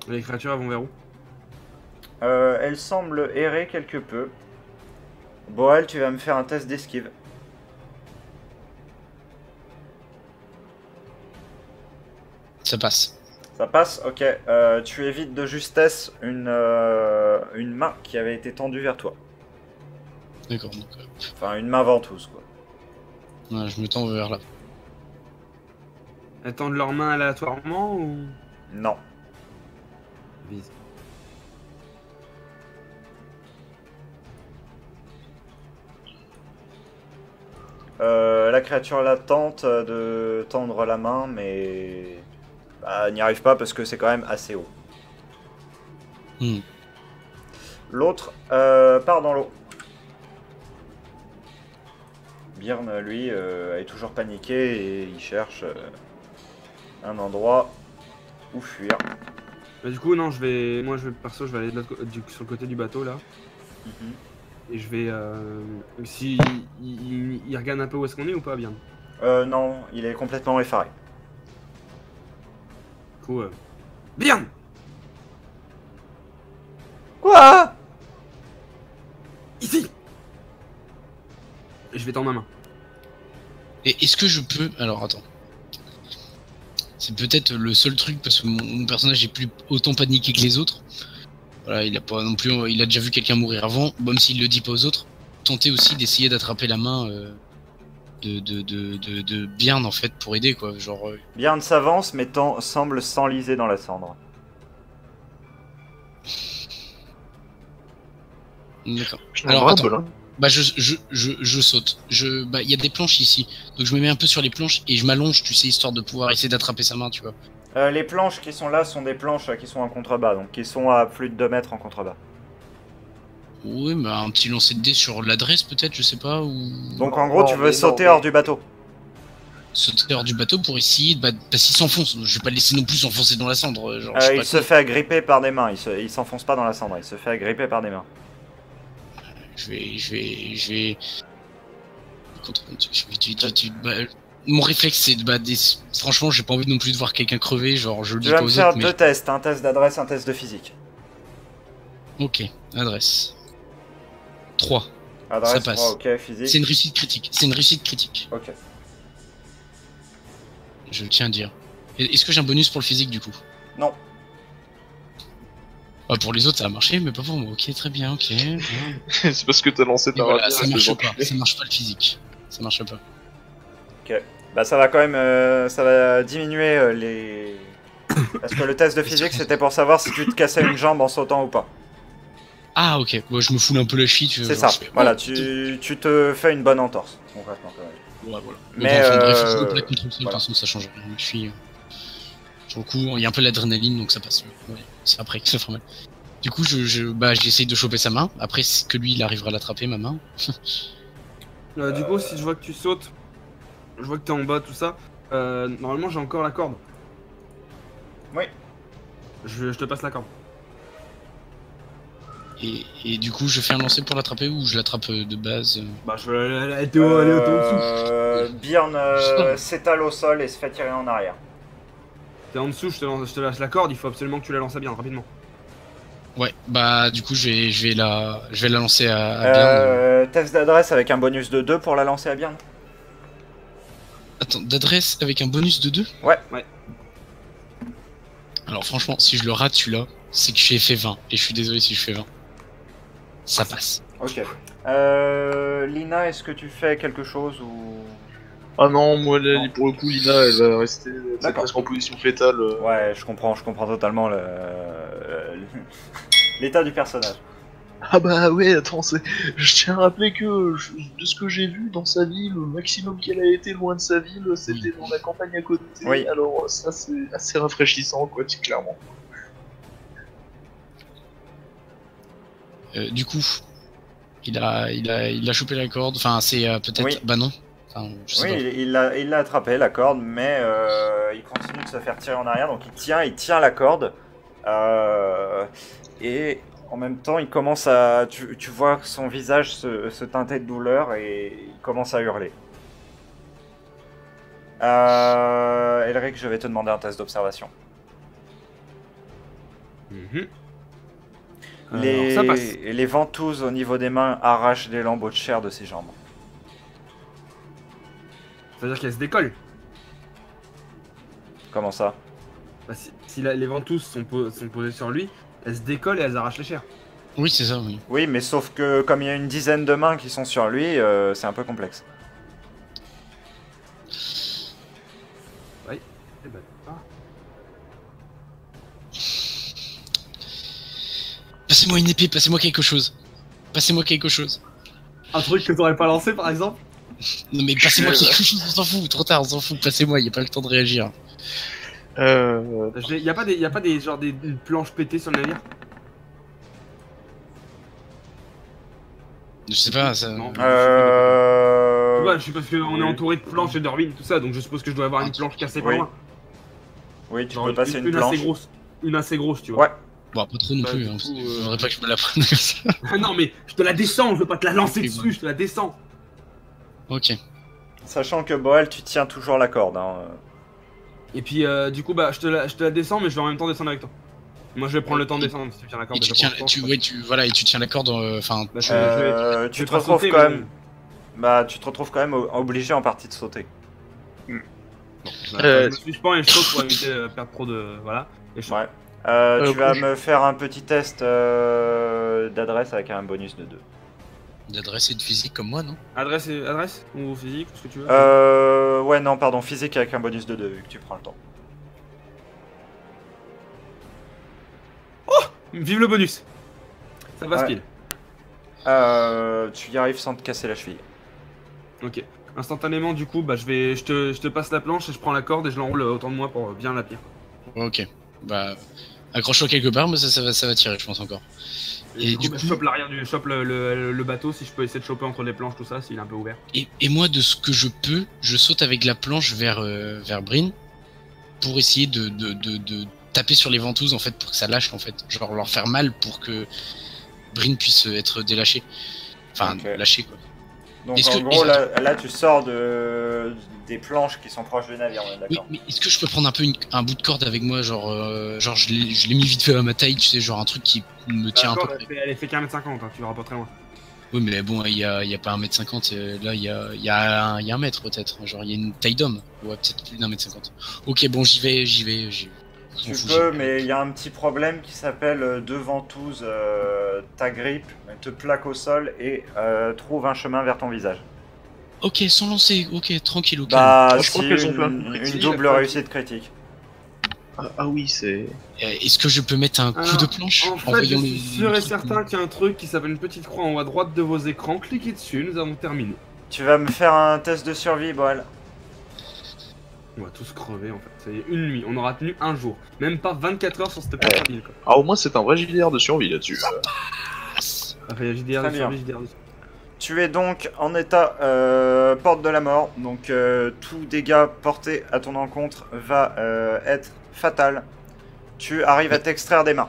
Les créatures elles vont vers où? Elle semble errer quelque peu. Boal, tu vas me faire un test d'esquive. Ça passe. Ça passe, ok. Tu évites de justesse une main qui avait été tendue vers toi. D'accord, donc Enfin, une main ventouse, quoi. ouais, je me tends vers là. Elles tendent leurs mains aléatoirement ou... Non. Vise. La créature là tente de tendre la main, mais elle n'y arrive pas parce que c'est quand même assez haut. Hmm. L'autre part dans l'eau. Byrne, lui, est toujours paniqué et il cherche un endroit où fuir. Bah, du coup, non, moi, perso, je vais aller de sur le côté du bateau là. Et je vais. Si. Il regarde un peu où est-ce qu'on est ou pas bien? Non, il est complètement effaré. Du coup. Bien! Quoi? Ici! Et je vais tendre ma main. Et est-ce que je peux... Alors attends. C'est peut-être le seul truc parce que mon personnage est plus autant paniqué que les autres. Voilà, il a pas non plus... Il a déjà vu quelqu'un mourir avant, même s'il le dit pas aux autres. Tenter aussi d'essayer d'attraper la main de Bjorn en fait pour aider quoi. Genre... Byrne s'avance mais semble s'enliser dans la cendre. D'accord. Alors, Alors attends. bol, hein. Bah je saute. Bah il y a des planches ici. Donc je me mets un peu sur les planches et je m'allonge, tu sais, histoire de pouvoir essayer d'attraper sa main, tu vois. Les planches qui sont là sont des planches qui sont en contrebas, donc qui sont à plus de 2 mètres en contrebas. Oui, bah un petit lancer de dés sur l'adresse peut-être, je sais pas, ou... Donc en gros, Non, tu veux mais sauter non, hors mais- du bateau. Sauter hors du bateau pour essayer de... parce qu'il s'enfonce. Je vais pas le laisser non plus s'enfoncer dans la cendre, genre, je sais Il pas se quoi. fait agripper par des mains, il s'enfonce pas dans la cendre, il se fait agripper par des mains. Je vais... Bah, mon réflexe c'est de... Bah, franchement, j'ai pas envie non plus de voir quelqu'un crever, genre, je le Tu dis vas pas me aux faire autres, mais... 2 tests, un test d'adresse, un test de physique. Ok, adresse. 3. Adresse, Ça passe. 3, ok, physique. C'est une réussite critique. C'est une réussite critique. Ok. Je tiens à dire. Est-ce que j'ai un bonus pour le physique du coup? Non. Ah, pour les autres ça a marché, mais pas pour moi. Ok, très bien, ok. Bien. C'est parce que t'as lancé Et ta voilà, rapière, ça marche c'est pas. enculé. Ça marche pas le physique. Ça marche pas. Ok. Bah ça va quand même, ça va diminuer les... Parce que le test de physique c'était pour savoir si tu te cassais une jambe en sautant ou pas. Ah ok, bon, je me foule un peu la cheville. C'est genre, ça, je fais, voilà, oh, tu te fais une bonne entorse, concrètement quand même. Ouais, voilà. Mais, Bon, enfin, bref, je me plaque contre le sol, de toute voilà. façon ça change rien. Je suis... Sur le coup, il y a un peu l'adrénaline, donc ça passe. Ouais, c'est après que ça fait mal. Du coup, j'essaye de choper sa main. Après, c'est que lui, il arrivera à l'attraper, ma main. Du coup, si je vois que tu sautes, je vois que t'es en bas, tout ça, normalement j'ai encore la corde. Oui. Je te passe la corde. Et du coup, je fais un lancer pour l'attraper ou je l'attrape de base Bah, je vais aller au dessous. Byrne s'étale au sol et se fait tirer en arrière. T'es en dessous, je te lâche la corde, il faut absolument que tu la lances à bien, rapidement. Ouais, bah du coup, je vais la lancer à Byrne. Test d'adresse avec un bonus de 2 pour la lancer à Byrne. Attends, d'adresse avec un bonus de 2? Ouais. Alors franchement, si je le rate celui-là, c'est que j'ai fait 20. Et je suis désolé si je fais 20. Ça passe. Ok. Lina, est-ce que tu fais quelque chose ou... Ah non, moi, là, Non. pour le coup, Lina, elle va rester D'accord. presque en position fétale. Ouais, je comprends totalement l'état du personnage. Ah bah ouais, attends, je tiens à rappeler que de ce que j'ai vu dans sa vie, le maximum qu'elle a été loin de sa ville, c'était dans la campagne à côté. Oui. Alors ça, c'est assez rafraîchissant, quoi, clairement. Du coup, il a chopé la corde. Enfin, c'est peut-être. Oui. Bah non. Enfin, je sais Oui, pas. il l'a attrapé, la corde, mais il continue de se faire tirer en arrière, donc il tient la corde. Et en même temps, il commence à... Tu vois son visage se teinter de douleur et il commence à hurler. Elric, je vais te demander un test d'observation. Alors, ça passe. Les ventouses au niveau des mains arrachent des lambeaux de chair de ses jambes. C'est-à-dire qu'elle se décolle. Comment ça? Bah, si les ventouses sont posées sur lui, elles se décollent et elles arrachent les chairs. Oui, c'est ça, oui. Oui, mais sauf que comme il y a une dizaine de mains qui sont sur lui, c'est un peu complexe. Oui. Eh ben, Passez-moi une épée, passez-moi quelque chose. Passez-moi quelque chose. un truc que t'aurais pas lancé par exemple. Non mais passez-moi quelque chose, on s'en fout, trop tard, on s'en fout, passez-moi, y a pas le temps de réagir. Y a pas des genre des planches pétées sur le navire. Je sais pas, ça... Non. Euh... Ouais, je sais parce qu'on est entouré de planches et de ruines tout ça, donc je suppose que je dois avoir une planche cassée pas Oui. loin. Oui, tu Genre peux passer une assez planche. grosse. Une assez grosse, tu vois. Ouais. Bon, pas trop non Bah, plus, du hein, coup, parce que faudrait pas que je me la prenne comme ça. Ah non, mais je te la descends, je veux pas te la lancer Ok, dessus, bon. je te la descends. Ok. Sachant que Boel, tu tiens toujours la corde. Hein. Et puis du coup, bah je te la descends, mais je vais en même temps descendre avec toi. Moi je vais prendre le temps de descendre si tu tiens la corde. Et tu déjà, tiens, pour l'instant, voilà, et tu tiens la corde, enfin... Bah, Tu je te vais pas retrouves sauter, quand mais même. Bah, tu te retrouves quand même obligé en partie de sauter. bon, je me suspends et je saute pour éviter de perdre trop de. Voilà. Et je saute. Ouais. Tu vas me faire un petit test d'adresse avec un bonus de 2. D'adresse et de physique comme moi, non? Adresse ou physique, ce que tu veux. Ouais, non, pardon, physique avec un bonus de 2 vu que tu prends le temps. Vive le bonus. Ça passe Ouais. pile. Tu y arrives sans te casser la cheville. Ok. Instantanément, du coup, bah je te passe la planche et je prends la corde et je l'enroule autant de moi pour bien la tenir. Ok. Bah... Accroche-toi quelque part, mais ça va tirer, je pense encore. Et du coup, je chope l'arrière je chope le bateau si je peux essayer de choper entre les planches, tout ça, s'il est un peu ouvert. Et moi, de ce que je peux, je saute avec la planche vers Bryn pour essayer de taper sur les ventouses en fait pour que ça lâche en fait, genre leur faire mal pour que Bryn puisse être délâché, enfin Ok. lâché quoi. Donc Est-ce en que- gros, est-ce là tu sors des planches qui sont proches du navire, on est Oui, d'accord. mais est-ce que je peux prendre un peu un bout de corde avec moi, genre je l'ai mis vite fait à ma taille, tu sais, genre un truc qui me tient un peu. Elle est fait qu'à 1m50, hein, tu verras pas très loin. Oui, mais bon, il y a pas 1m50, là il y a un mètre peut-être, genre il y a une taille d'homme, ouais, peut-être plus d'1m50. Ok, bon, j'y vais. Tu peux, mais il y a un petit problème qui s'appelle deux ventouses t'agrippe, te plaque au sol et trouve un chemin vers ton visage. Ok, sans lancer, ok, tranquille, ok. Bah, je crois si, qu'elles ont plein de une critiques, double réussite critique. Ah oui, c'est... Est-ce que je peux mettre un coup Alors, de planche En fait, je voyant suis sûr le et truc certain qu'il y a un truc qui s'appelle une petite croix en haut à droite de vos écrans. Cliquez dessus, nous avons terminé. Tu vas me faire un test de survie, Boal. On va tous crever en fait. C'est une nuit, on aura tenu un jour. Même pas 24 heures sur cette petite île quoi. Ah, au moins, c'est un vrai JDR de survie là-dessus. Après, JDR Très de bien. survie, JDR de survie. Tu es donc en état porte de la mort, donc tout dégât porté à ton encontre va être fatal. Tu arrives à t'extraire des mains.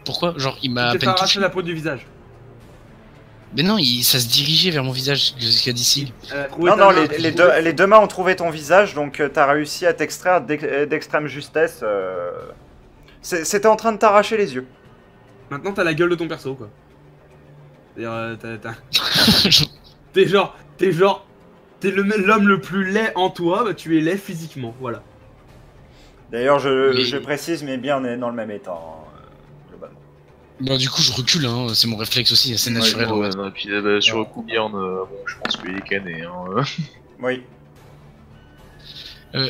Pourquoi? Genre, il m'a à Tu t'es peine arraché touché. la peau du visage. Mais non, ça se dirigeait vers mon visage jusqu'à d'ici. Elle a trouvé Non, ta non, main, les deux mains ont trouvé ton visage, donc t'as réussi à t'extraire d'extrême justesse. C'était en train de t'arracher les yeux. Maintenant, t'as la gueule de ton perso, quoi. C'est-à-dire, t'es genre, t'es l'homme le plus laid en toi, bah tu es laid physiquement, voilà. D'ailleurs, Mais- je précise, mais bien, on est dans le même état, hein, globalement. Bah, du coup, je recule, hein. C'est mon réflexe aussi, c'est naturel. Ouais, non, et puis sur le coup, Bjorn, bon, je pense qu'il est cané. Hein. Oui.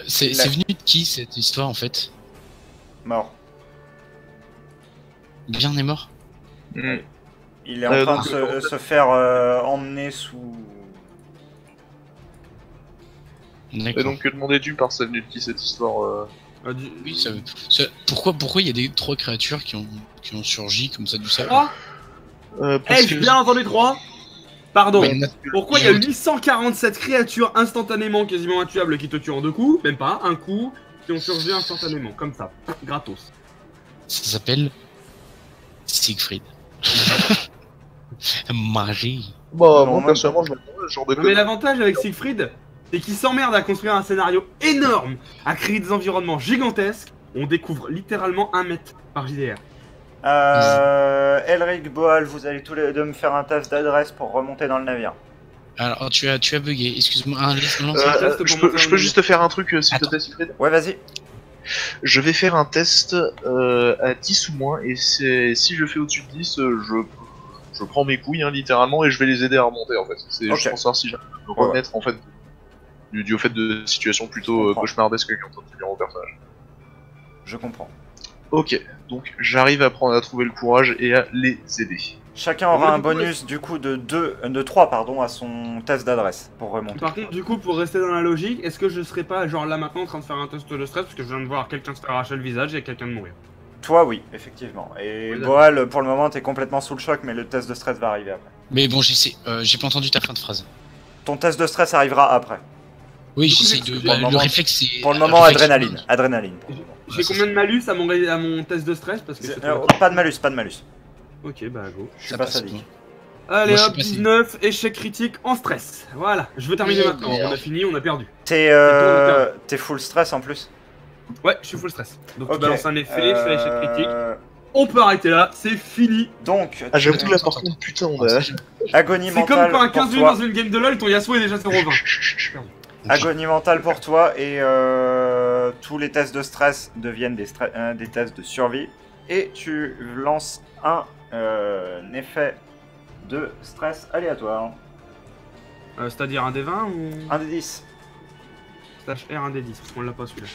C'est La- venu de qui cette histoire en fait? Mort. Bien est mort? Il est en train donc, de se faire emmener sous... Et D'accord. donc, que demandais-tu par ça venu de qui cette histoire Oui, pourquoi il y a des 3 créatures qui ont surgi comme ça du sable? Trois Parce Ai-je bien entendu 3? Pardon. Mais Pourquoi il y a 847 créatures instantanément quasiment intuables qui te tuent en 2 coups, même pas, un coup, qui ont surgi instantanément, comme ça, gratos. Ça s'appelle Siegfried. Magie. Bah, Non, moi, même personnellement, je m'attendais à ce genre de Non mais l'avantage avec Siegfried, c'est qu'il s'emmerde à construire un scénario énorme, à créer des environnements gigantesques, on découvre littéralement 1 mètre par JDR. Elric, Boal, vous allez tous les deux me faire un test d'adresse pour remonter dans le navire. Alors, tu as bugué, excuse-moi. Non, test je pour peux, monter je en peux ligne. juste te faire un truc, s'il te Attends. plaît, Siegfried. Ouais, vas-y. Je vais faire un test à 10 ou moins, et si je fais au-dessus de 10, je prends mes couilles, hein, littéralement, et je vais les aider à remonter, en fait. C'est Ok. juste pour savoir si j'arrive à me Ouais, remettre, en fait, du au fait de situations Je plutôt comprends. cauchemardesques qui sont en train de venir au personnage. Je comprends. Ok, donc j'arrive à trouver le courage et à les aider. Chacun aura Ouais, un du coup, bonus du coup de 3 pardon, à son test d'adresse pour remonter. Par contre, du coup, pour rester dans la logique, est-ce que je serais pas, genre là maintenant, en train de faire un test de stress, parce que je viens de voir quelqu'un se faire arracher le visage et quelqu'un de mourir. Toi, oui, effectivement. Et Oui, Boal, pour le moment, t'es complètement sous le choc, mais le test de stress va arriver après. Mais bon, j'essaie. J'ai pas entendu ta fin de phrase. Ton test de stress arrivera après. Oui, Du coup, j'essaie c'est- de. pour Bah, le le moment- réflexe, c'est. Pour le le moment, réflexe adrénaline. humain. Adrénaline. J'ai combien de malus à mon test de stress parce que c'est trop Pas de malus, pas de malus. Ok, bah go. Je suis Ça pas passe, sadique. moi. Allez Moi, je hop, suis passé. 19, échec critique en stress. Voilà, je veux terminer Oh, maintenant. merde. On a fini, on a perdu. T'es full stress en plus. Ouais, je suis full stress. Donc Ok. tu balances un effet, je fais l'échec critique. On peut arrêter là, c'est fini. Donc, Ah, j'avoue Attends, que là, attends, par attends. contre, putain, on Ah, a... c'est- agonie C'est comme mentale quand un pour 15 minutes dans toi. une game de LoL, ton Yasuo est déjà 0,20. Agonie mentale pour toi et tous les tests de stress deviennent des tests de survie. Et tu lances un effet de stress aléatoire. C'est-à-dire un D20 ou Un des 10. slash R, un D10, parce qu'on l'a pas celui-là.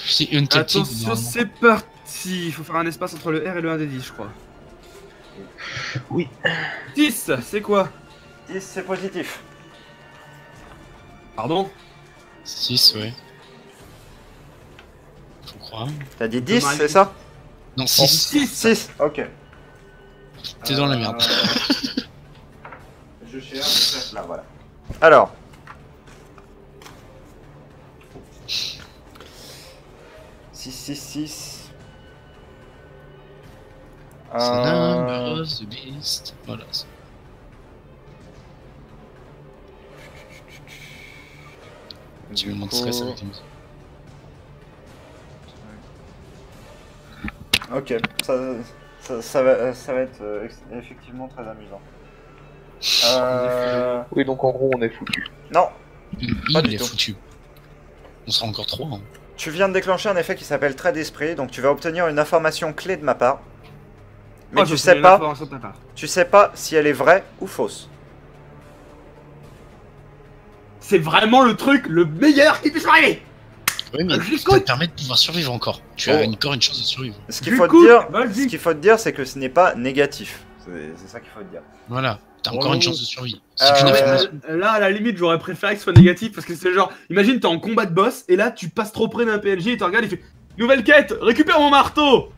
C'est une tactique. Attention, normalement. c'est parti. Il faut faire un espace entre le R et le 1D10, je crois. Oui. 10, c'est quoi? 10, c'est positif. Pardon? 6, ouais. Faut croire. T'as dit 10, Dommage. c'est ça? Non, 6. 6, ok. T'es dans la merde. Je cherche, là, voilà. Alors. Six. C'est number of the beast. Voilà. Tu me montres stress avec tes musiques. Ok, ça va être effectivement très amusant. Oui, donc en gros, on est foutu. Non, Pas Il du est tout. foutu. On sera encore 3. Hein. tu viens de déclencher un effet qui s'appelle trait d'esprit, donc tu vas obtenir une information clé de ma part. Mais Oh, tu je sais fais pas, l'information de ta part. si elle est vraie ou fausse. C'est vraiment le truc le meilleur qui puisse m'arriver. Oui, mais J'écoute. ça te permet de pouvoir survivre encore. Tu as Oh. encore une chance de survivre. Ce qu'il faut te J'écoute, dire, vas-y. ce qu'il faut te dire, c'est que ce n'est pas négatif. C'est ça qu'il faut te dire. Voilà. T'as Oh. encore une chance de survie. C'est qu'une ouais, information. Là, à la limite, j'aurais préféré que ce soit négatif parce que c'est genre, imagine, t'es en combat de boss et là, tu passes trop près d'un PNJ et tu regardes et tu fais nouvelle quête, récupère mon marteau.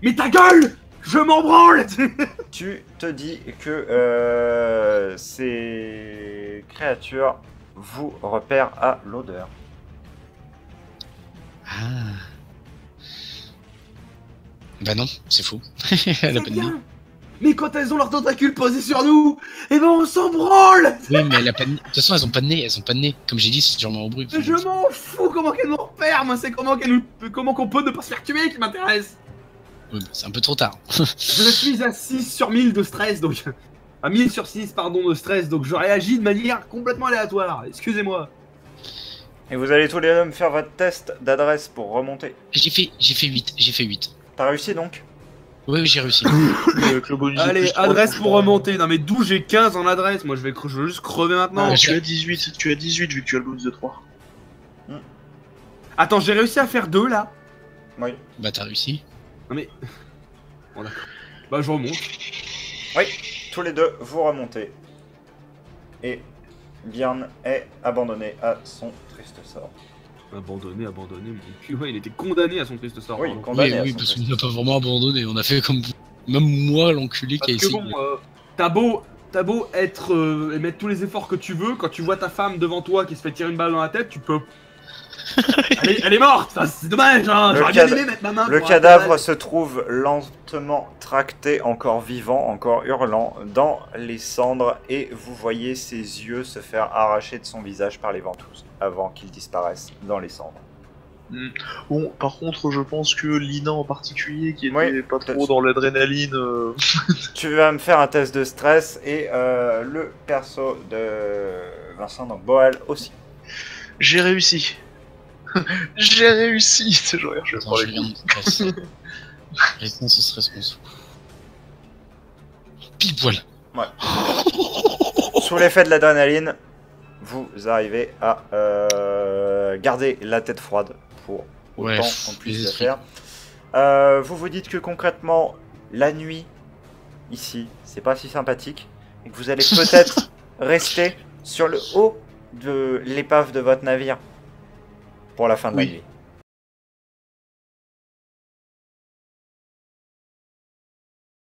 Mais ta gueule, je m'en branle. Tu te dis que ces créatures vous repèrent à l'odeur. Ah. Bah non, c'est faux. Elle a pas de nez. Bien. Mais quand elles ont leurs tentacules posés sur nous, eh ben on s'en branle. Oui, mais elle a pas de nez. De toute façon, elles ont pas de nez, elles ont pas de nez. Comme j'ai dit, c'est sûrement au bruit. Mais je m'en fous comment qu'elles nous repèrent, moi c'est comment qu'on peut ne pas se faire tuer qui m'intéresse. Oui, mais c'est un peu trop tard. Je suis à 6 sur 1000 de stress, donc... À 1000 sur 6, pardon, de stress, donc je réagis de manière complètement aléatoire, excusez-moi. Et vous allez tous les deux me faire votre test d'adresse pour remonter. J'ai fait 8. T'as réussi donc? Oui, j'ai réussi. Avec le bonus de Allez, plus 3, adresse plus pour 3. remonter. Non mais d'où j'ai 15 en adresse, moi je veux juste crever maintenant. Ah, tu as 18 vu que tu as le bonus de 3. Attends, j'ai réussi à faire 2 là. Oui. Bah t'as réussi. Non mais... Bon d'accord. Bah je remonte. Oui, tous les deux, vous remontez. Et Björn est abandonné à son triste sort. Abandonné, mon cul. Ouais, il était condamné à son triste sort. Oui, pardon. condamné à Oui, son parce triste qu'on n'a pas vraiment abandonné. On a fait comme même moi, l'enculé qui a Parce que essayé. bon, t'as beau être et mettre tous les efforts que tu veux, quand tu vois ta femme devant toi qui se fait tirer une balle dans la tête, tu peux. Elle est morte. Enfin, c'est dommage. Hein. Le J'aurais bien cad- aimé mettre ma main. Le pour cadavre se trouve lentement tracté, encore vivant, encore hurlant, dans les cendres, et vous voyez ses yeux se faire arracher de son visage par les ventouses, avant qu'il disparaisse dans les cendres. Bon, par contre, je pense que Lina en particulier, qui était Oui, pas trop peut-être. dans l'adrénaline, Tu vas me faire un test de stress, et le perso de Vincent, donc Boal aussi. j'ai réussi. J'ai réussi. C'est genre, je Attends, prends je les viens coups. de passer. Réponse au stress qu'on se fout. Pile poil. Sous l'effet de l'adrénaline, vous arrivez à garder la tête froide pour Ouais, autant qu'on puisse les le esprits. faire. Vous vous dites que concrètement, la nuit, ici, c'est pas si sympathique, et que vous allez peut-être rester sur le haut de l'épave de votre navire pour la fin de la Oui. nuit.